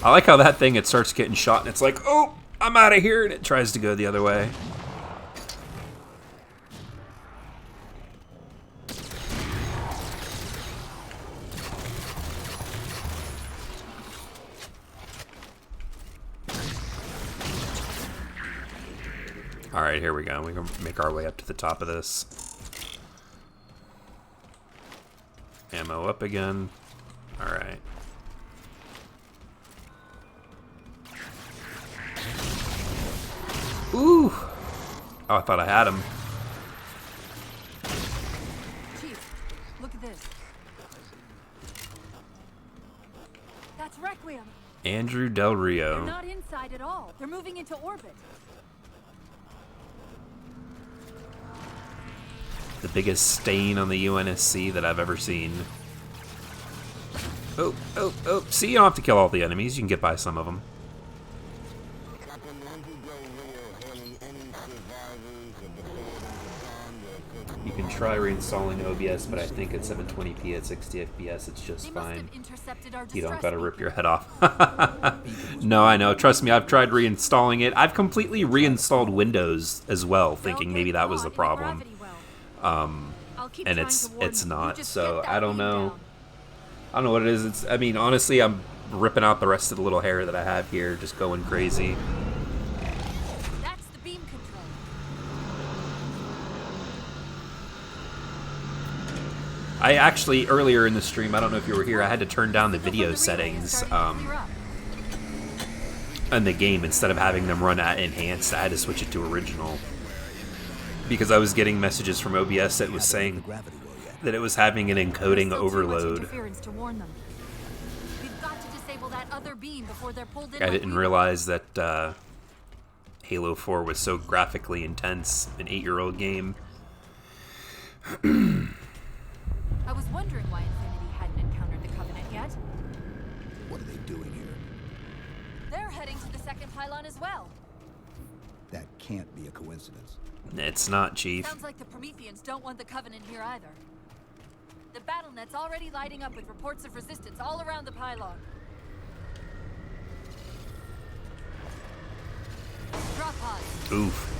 I like how that thing, it starts getting shot and it's like, oh, I'm out of here, and it tries to go the other way. Alright, here we go. We can make our way up to the top of this. Ammo up again. Alright. Ooh! Oh, I thought I had him. Chief, look at this. That's Requiem. Andrew Del Rio. They're not inside at all. They're moving into orbit. The biggest stain on the UNSC that I've ever seen. Oh. See, you don't have to kill all the enemies. You can get by some of them. can try reinstalling OBS, but I think at 720p at 60 FPS, it's just They must fine. have intercepted our You don't distress gotta rip beacon. your head off. No, I know. Trust me, I've tried reinstalling it. I've completely reinstalled Windows as well, thinking maybe that was the problem. And it's not. So I don't know. I don't know what it is. I mean, honestly, I'm ripping out the rest of the little hair that I have here, just going crazy. That's the beam control. I actually, earlier in the stream, I don't know if you were here, I had to turn down the video settings in the game. Instead of having them run at enhanced, I had to switch it to original. Because I was getting messages from OBS that was saying that it was having an encoding overload. To warn them. We've got to disable that other beam before they're pulled in. I didn't realize that Halo 4 was so graphically intense, an 8-year-old game. I was wondering why Infinity hadn't encountered the Covenant yet. What are they doing here? They're heading to the second pylon as well. That can't be a coincidence. It's not, Chief. Sounds like the Prometheans don't want the Covenant here either. The battle net's already lighting up with reports of resistance all around the pylon. Drop pods. Oof.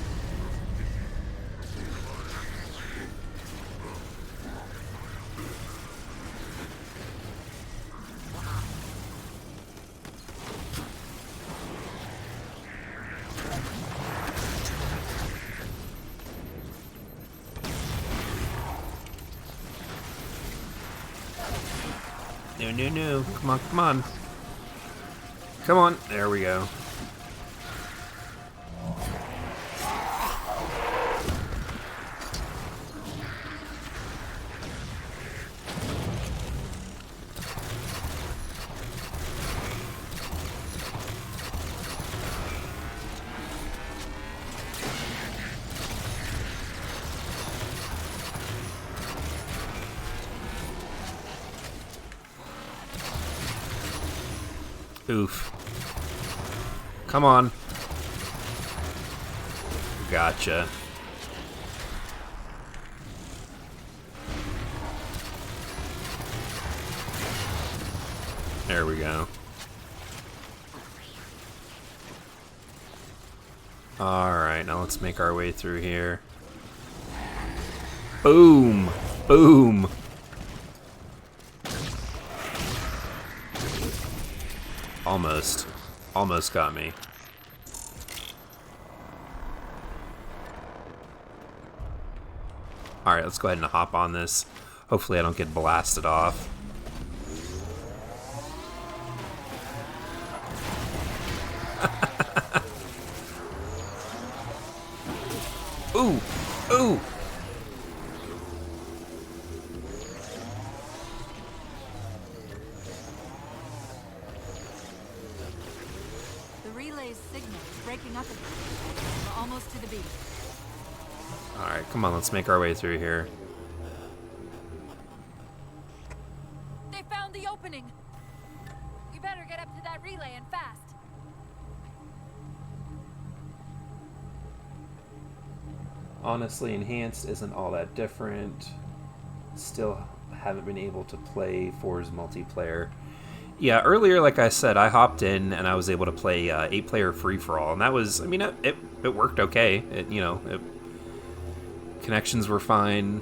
No, no, no. Come on, come on. Come on. There we go. Oof. Come on. Gotcha. There we go. Alright, now let's make our way through here. Boom! Boom! Almost. Almost got me. Alright, let's go ahead and hop on this. Hopefully I don't get blasted off. Ooh! Ooh! The relay's signal is breaking up again. We're almost to the beam. Alright, come on, let's make our way through here. They found the opening! We better get up to that relay and fast. Honestly, Enhanced isn't all that different. Still haven't been able to play 4's multiplayer. Yeah, earlier, like I said, I hopped in and I was able to play 8-player free-for-all, and that was, I mean, it worked okay. Connections were fine,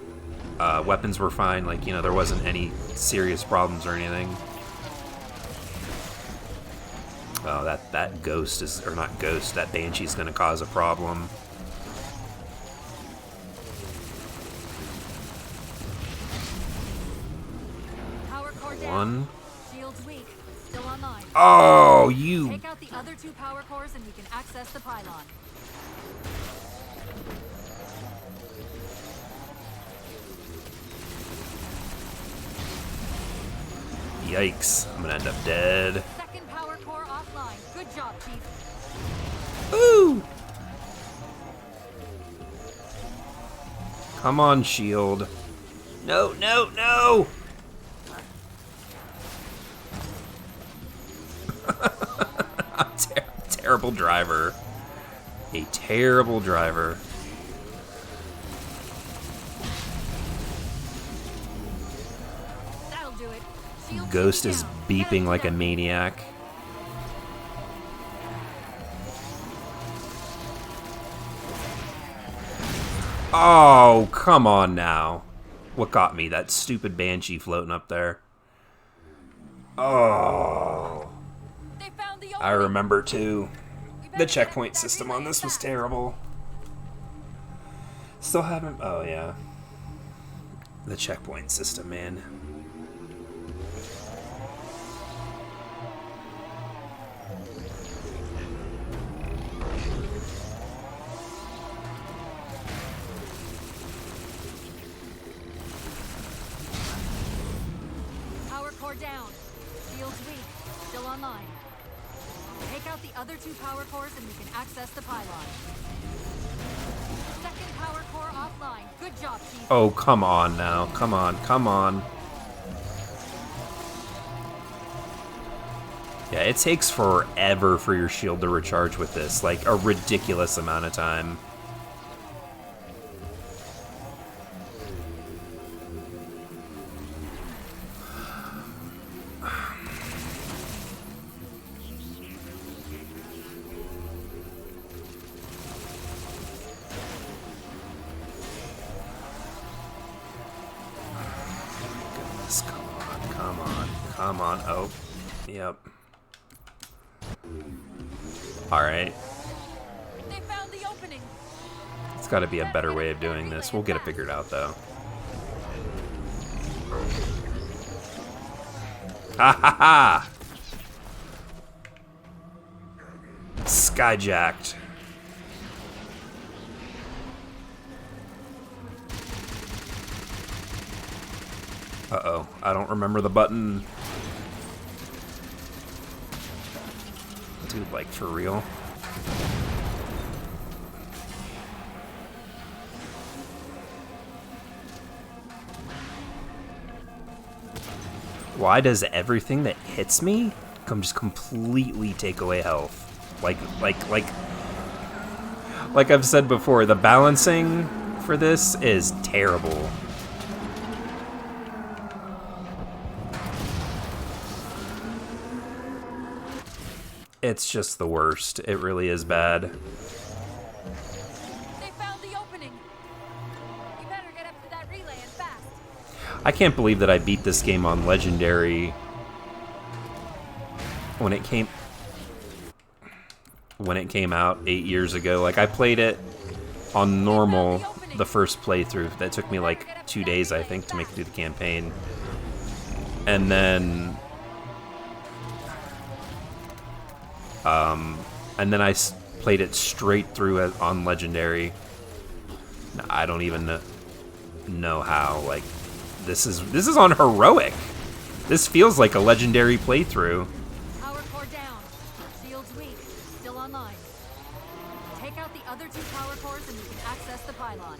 weapons were fine, like, there wasn't any serious problems or anything. Oh, that ghost is, or not ghost, that Banshee's gonna cause a problem. Power core down. One. Shield's weak. Still online. Oh, you... Take out the other two power cores and we can access the pylon. Yikes, I'm gonna end up dead. Second power core offline. Good job, Chief. Ooh! Come on, shield. No, no, no! Terrible driver. A terrible driver. Ghost is beeping like a maniac. Oh, come on now. What got me? That stupid banshee floating up there. Oh. They found the I opening. remember too. We better The get checkpoint that system relay on this was fast. terrible. Still haven't... Oh, yeah. The checkpoint system, man. Power core down. Shields weak. Still online. Take out the other 2 power cores and we can access the pylon. Second power core offline. Good job, Chief. Oh, come on now. Come on, come on. Yeah, it takes forever for your shield to recharge with this. Like, a ridiculous amount of time. Goodness, come on, come on, come on. Oh, yep. Alright. They found the opening. It's got to be a better way of doing this. We'll get it figured out, though. Ha ha ha! Skyjacked. Uh-oh. I don't remember the button. Dude, like, for real? Why does everything that hits me just completely take away health? Like I've said before, the balancing for this is terrible. It's just the worst. It really is bad. They found the opening. You better get up to that relay and fast. I can't believe that I beat this game on Legendary when it came out 8 years ago. Like, I played it on normal the first playthrough. That took me like 2 days, I think, to make it through the campaign. And then I played it straight through on Legendary. I don't even know how. Like, this is on Heroic. This feels like a Legendary playthrough. Power core down. Shields weak. Still online. Take out the other 2 power cores and you can access the pylon.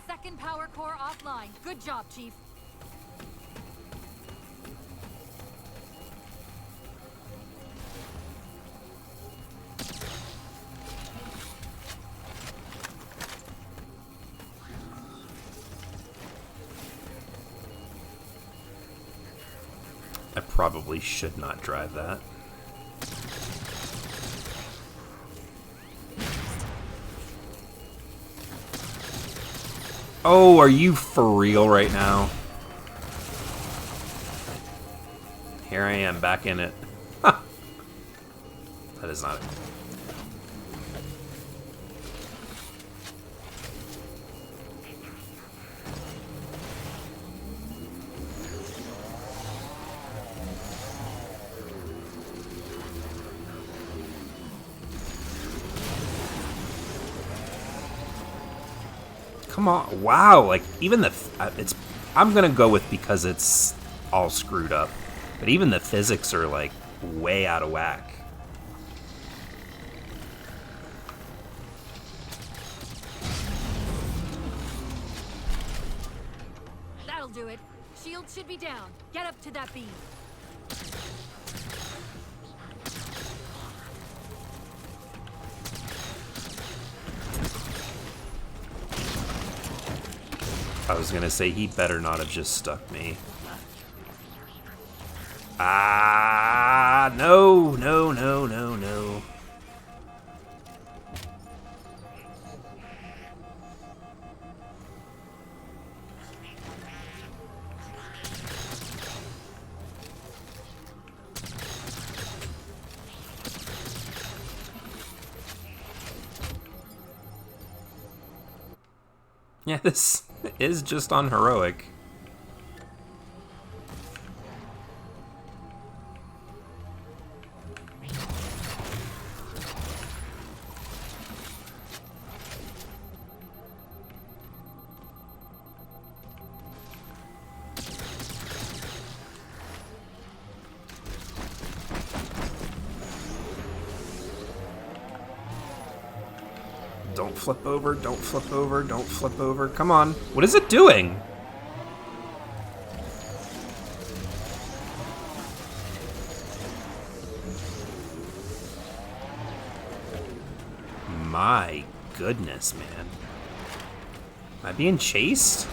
Second power core offline. Good job, Chief. I probably should not drive that. Oh, are you for real right now? Here I am, back in it. That is not it. Come on. Wow, like, even the... I'm gonna go with because it's all screwed up. But even the physics are, like, way out of whack. That'll do it. Shield should be down. Get up to that beam. I was gonna say, he better not have just stuck me. Ah, no, no, no, no, no. Yeah, this is just on heroic. Don't flip over, don't flip over, don't flip over. Come on. What is it doing? My goodness, man. Am I being chased?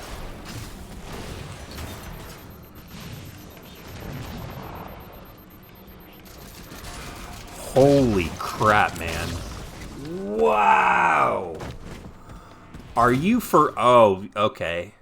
Holy crap, man. Wow! Are you for... Oh, okay.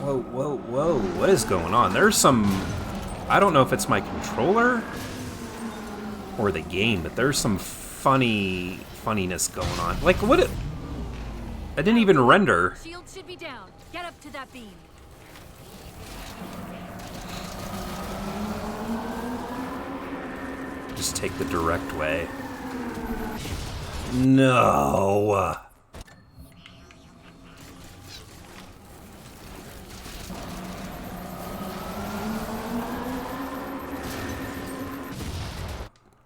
Whoa, whoa, whoa. What is going on? There's some... I don't know if it's my controller or the game, but there's some funniness going on. Like, what... I didn't even render. Shield should be down. Get up to that beam. Just take the direct way. No.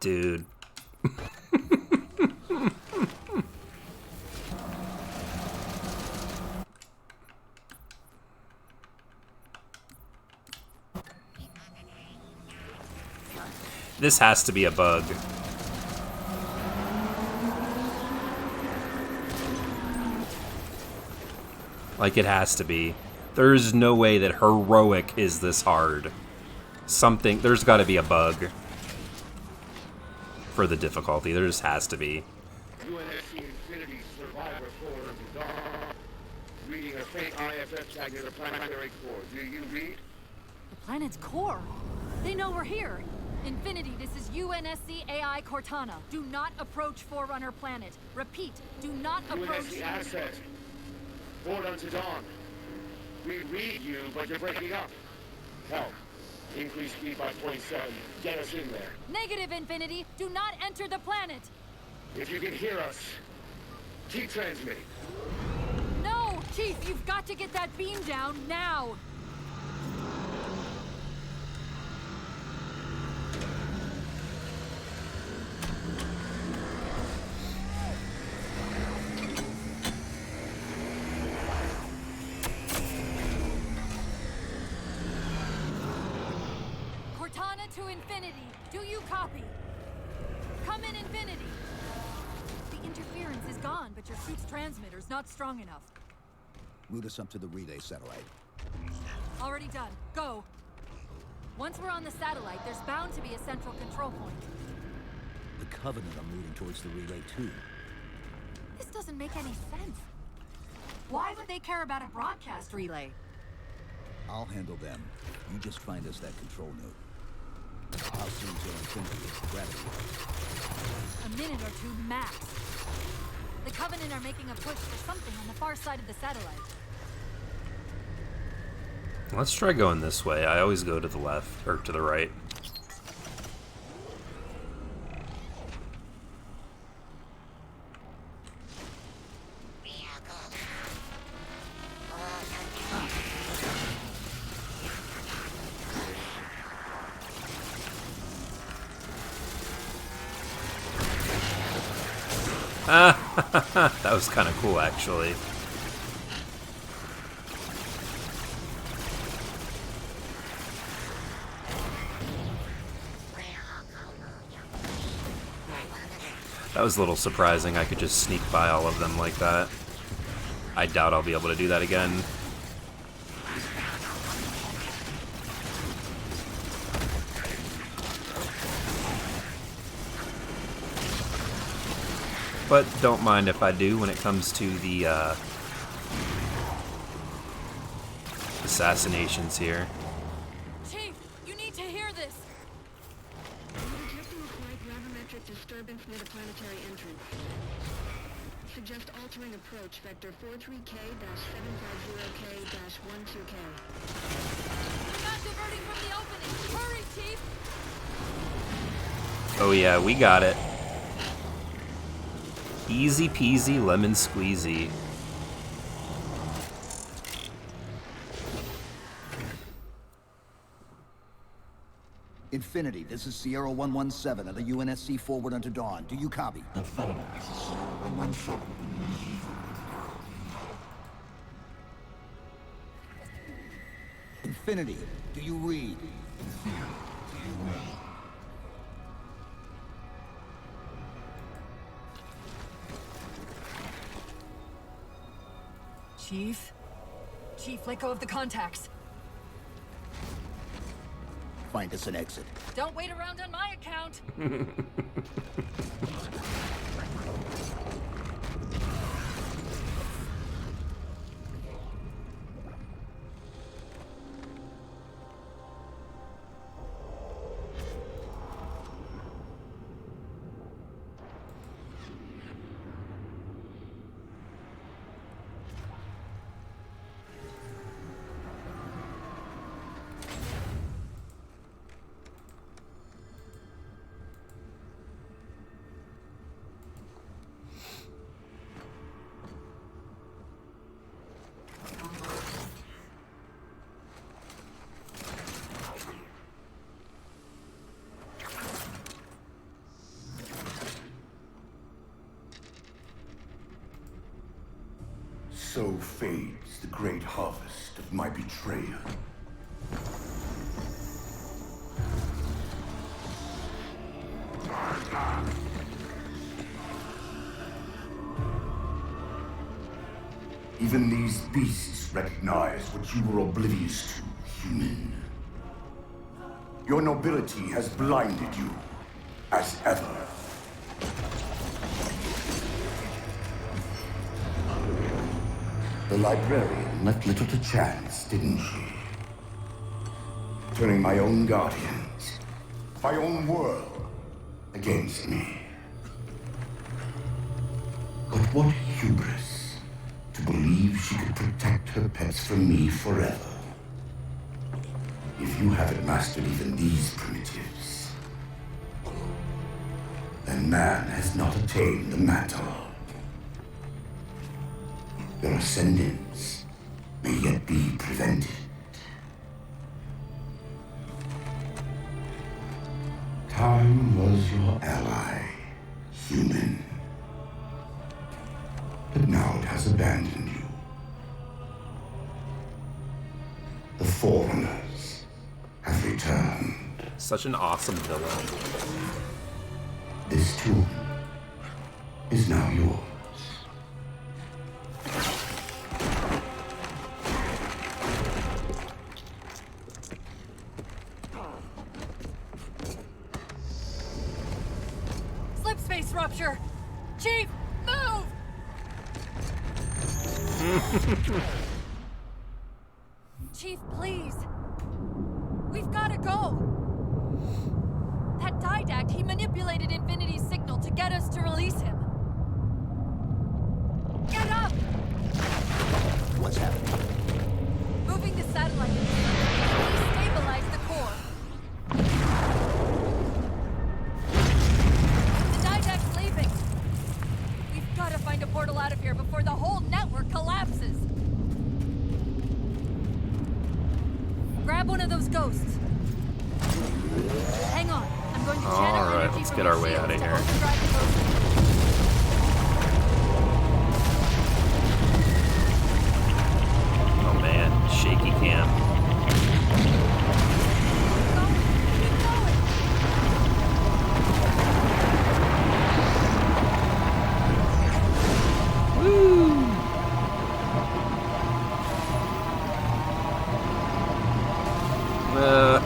Dude. This has to be a bug. Like, it has to be. There's no way that heroic is this hard. There's gotta be a bug for the difficulty. There just has to be. UNSC Infinity Survivor Core of the Dawn. Reading a faint IFF tag near the planetary core. Do you read? The planet's core? They know we're here. Infinity, this is UNSC AI Cortana. Do not approach Forerunner planet. Repeat, do not approach... UNSC asset. Board unto dawn. We read you, but you're breaking up. Help. Increase speed by 27. Get us in there. Negative, Infinity. Do not enter the planet. If you can hear us, keep transmitting. No, Chief, you've got to get that beam down now. Cortana to Infinity. Do you copy? Come in, Infinity. The interference is gone, but your suit's transmitter's not strong enough. Route us up to the relay satellite. Already done. Go. Once we're on the satellite, there's bound to be a central control point. The Covenant are moving towards the relay too. This doesn't make any sense. Why would they care about a broadcast relay? I'll handle them. You just find us that control node. How soon till Infinity hits the gravity well? A minute or two max. The Covenant are making a push for something on the far side of the satellite. Let's try going this way. I always go to the left, or to the right. That was kind of cool, actually. That was a little surprising. I could just sneak by all of them like that. I doubt I'll be able to do that again. But don't mind if I do when it comes to the assassinations here. Chief, you need to hear this. Detecting a slight gravimetric disturbance near the planetary entrance. Suggest altering approach vector 43K-750K-12K. We're not diverting from the opening. Hurry, Chief! Oh yeah, we got it. Easy peasy lemon squeezy. Infinity, this is Sierra 117 of the UNSC forward unto dawn. Do you copy? Infinity, do you read? Chief? Chief, let go of the contacts. Find us an exit. Don't wait around on my account. So fades the great harvest of my betrayal. Even these beasts recognize what you were oblivious to, human. Your nobility has blinded you, as ever. The librarian left little to chance, didn't she? Turning my own guardians, my own world, against me. But what hubris to believe she could protect her pets from me forever. If you haven't mastered even these primitives, then man has not attained the mantle. Your ascendance may yet be prevented. Time was your ally, human. But now it has abandoned you. The Foreigners have returned. Such an awesome villain. This tomb is now yours. Slipspace rupture! Chief, move! Chief, please. We've got to go. That didact, he manipulated Infinity's signal to get us to release him. Get up! What's happening? Removing the satellite. Destabilize the core. The Didact's leaving. We've got to find a portal out of here before the whole network collapses. Grab one of those ghosts. Hang on. I'm going to channel All right, energy let's from get your our way shields out of to here. overdrive the ghost. Oh man, shaky cam. Keep going. Woo! Whoa.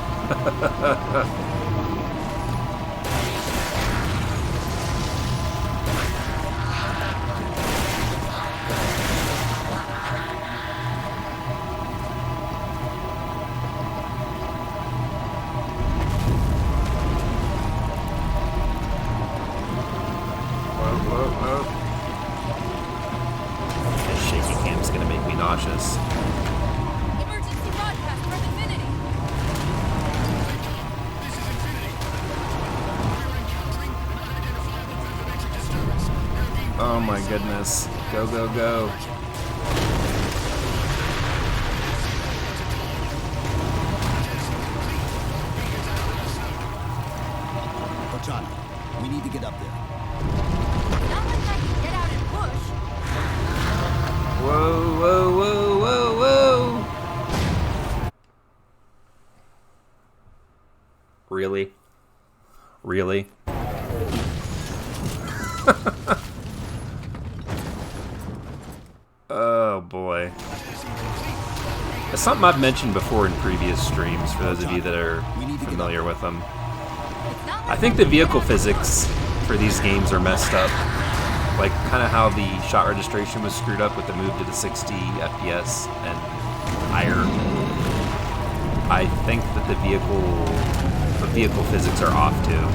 This shaky cam's gonna make me nauseous. Emergency broadcast from Infinity. This is Infinity. We're encountering an unidentifiable gravimetric disturbance. There are being Oh my goodness. Go. Cortana, we need to get up there. Not like I can get out and push. Whoa. Really? Oh boy. It's something I've mentioned before in previous streams for those of you that are familiar with them. I think the vehicle physics for these games are messed up. Like kind of how the shot registration was screwed up with the move to the 60 FPS and higher. I think that the vehicle physics are off too.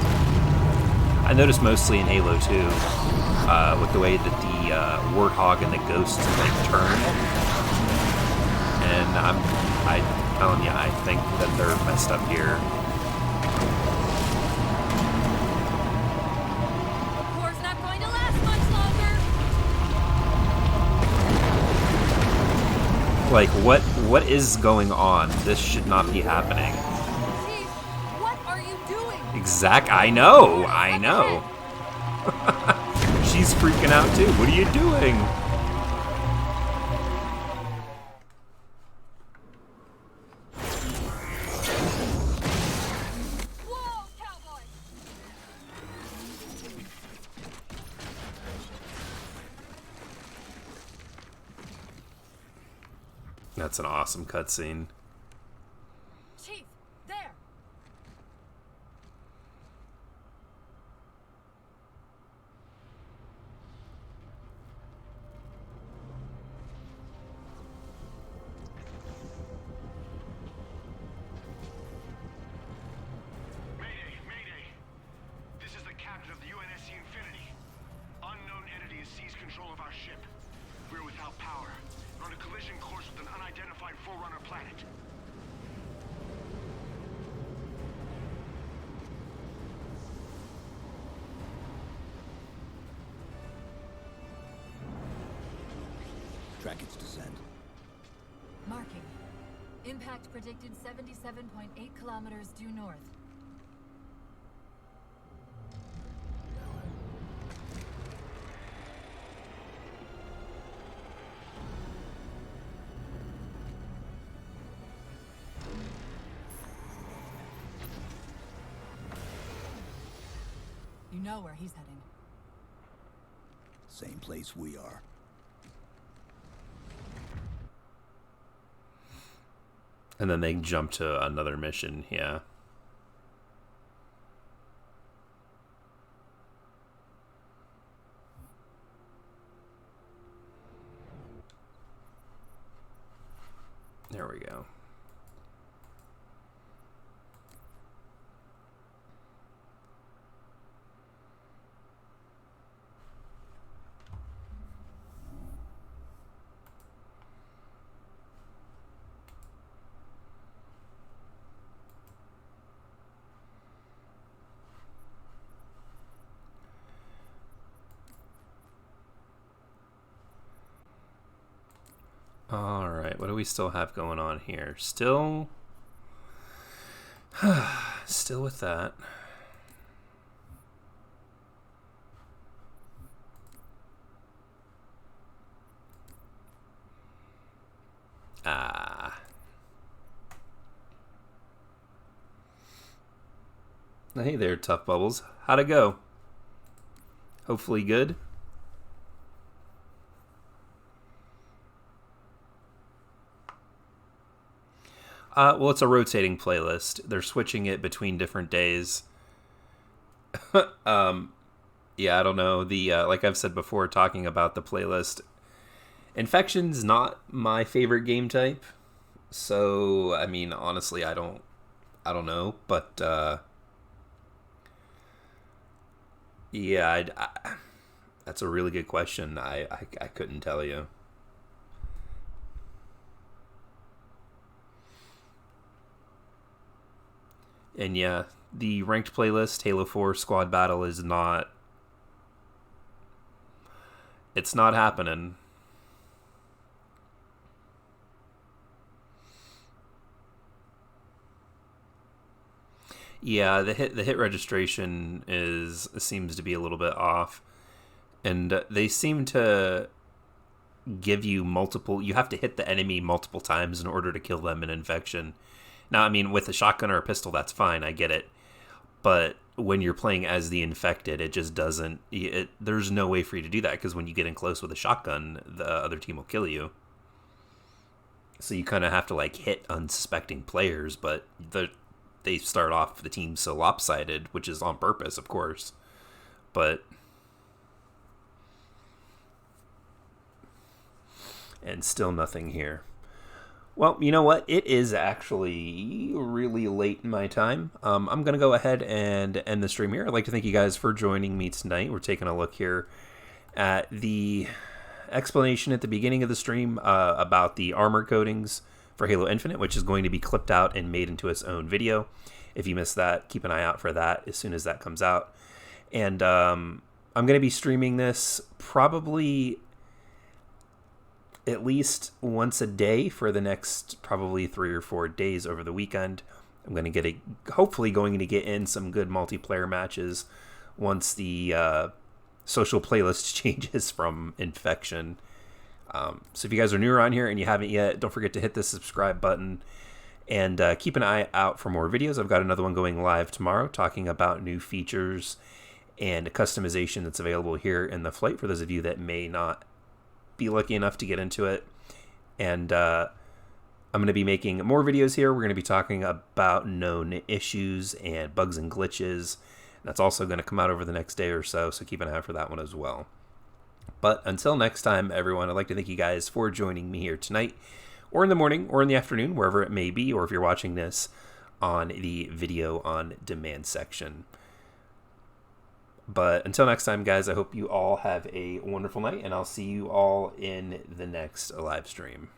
I noticed mostly in Halo 2 with the way that the Warthog and the Ghost like turn. And I'm telling you, I think that they're messed up here. The core's not going to last much longer. Like, what is going on? This should not be happening. Chief, what are you doing? I know. She's freaking out too. What are you doing? Whoa, cowboy! That's an awesome cutscene. Chief, there! Mayday. This is the captain of the UNSC Infinity. Unknown entity has seized control of our ship. We're without power. We're on a collision course with an unidentified Forerunner planet. Track its descent. Marking. Impact predicted 77.8 kilometers due north. You know where he's heading. Same place we are. And then they jump to another mission, yeah. There we go. Alright, what do we still have going on here? Still with that. Hey there, Tough Bubbles. How'd it go? Hopefully good. Well, it's a rotating playlist. They're switching it between different days. Yeah, I don't know. Like I've said before, talking about the playlist, Infection's not my favorite game type. So, I mean, honestly, I don't know, but yeah, that's a really good question. I couldn't tell you. And yeah, the ranked playlist, Halo 4 Squad Battle, is not... It's not happening. Yeah, the hit registration seems to be a little bit off. And they seem to give you multiple... You have to hit the enemy multiple times in order to kill them in Infection. Now, I mean, with a shotgun or a pistol, that's fine. I get it. But when you're playing as the infected, it just doesn't... There's no way for you to do that, because when you get in close with a shotgun, the other team will kill you. So you kind of have to, like, hit unsuspecting players, but they start off the team so lopsided, which is on purpose, of course. But... And still nothing here. Well, you know what? It is actually really late in my time. I'm going to go ahead and end the stream here. I'd like to thank you guys for joining me tonight. We're taking a look here at the explanation at the beginning of the stream about the armor coatings for Halo Infinite, which is going to be clipped out and made into its own video. If you missed that, keep an eye out for that as soon as that comes out. And I'm going to be streaming this probably at least once a day for the next probably 3 or 4 days over the weekend. I'm going to hopefully going to get in some good multiplayer matches once the social playlist changes from Infection. So if you guys are new around here and you haven't yet, don't forget to hit the subscribe button and keep an eye out for more videos. I've got another one going live tomorrow talking about new features and customization that's available here in the flight for those of you that may not be lucky enough to get into it. And I'm going to be making more videos here. We're going to be talking about known issues and bugs and glitches. That's also going to come out over the next day or so, so keep an eye out for that one as well. But until next time, everyone, I'd like to thank you guys for joining me here tonight, or in the morning, or in the afternoon, wherever it may be, or if you're watching this on the video on demand section. But until next time, guys, I hope you all have a wonderful night, and I'll see you all in the next live stream.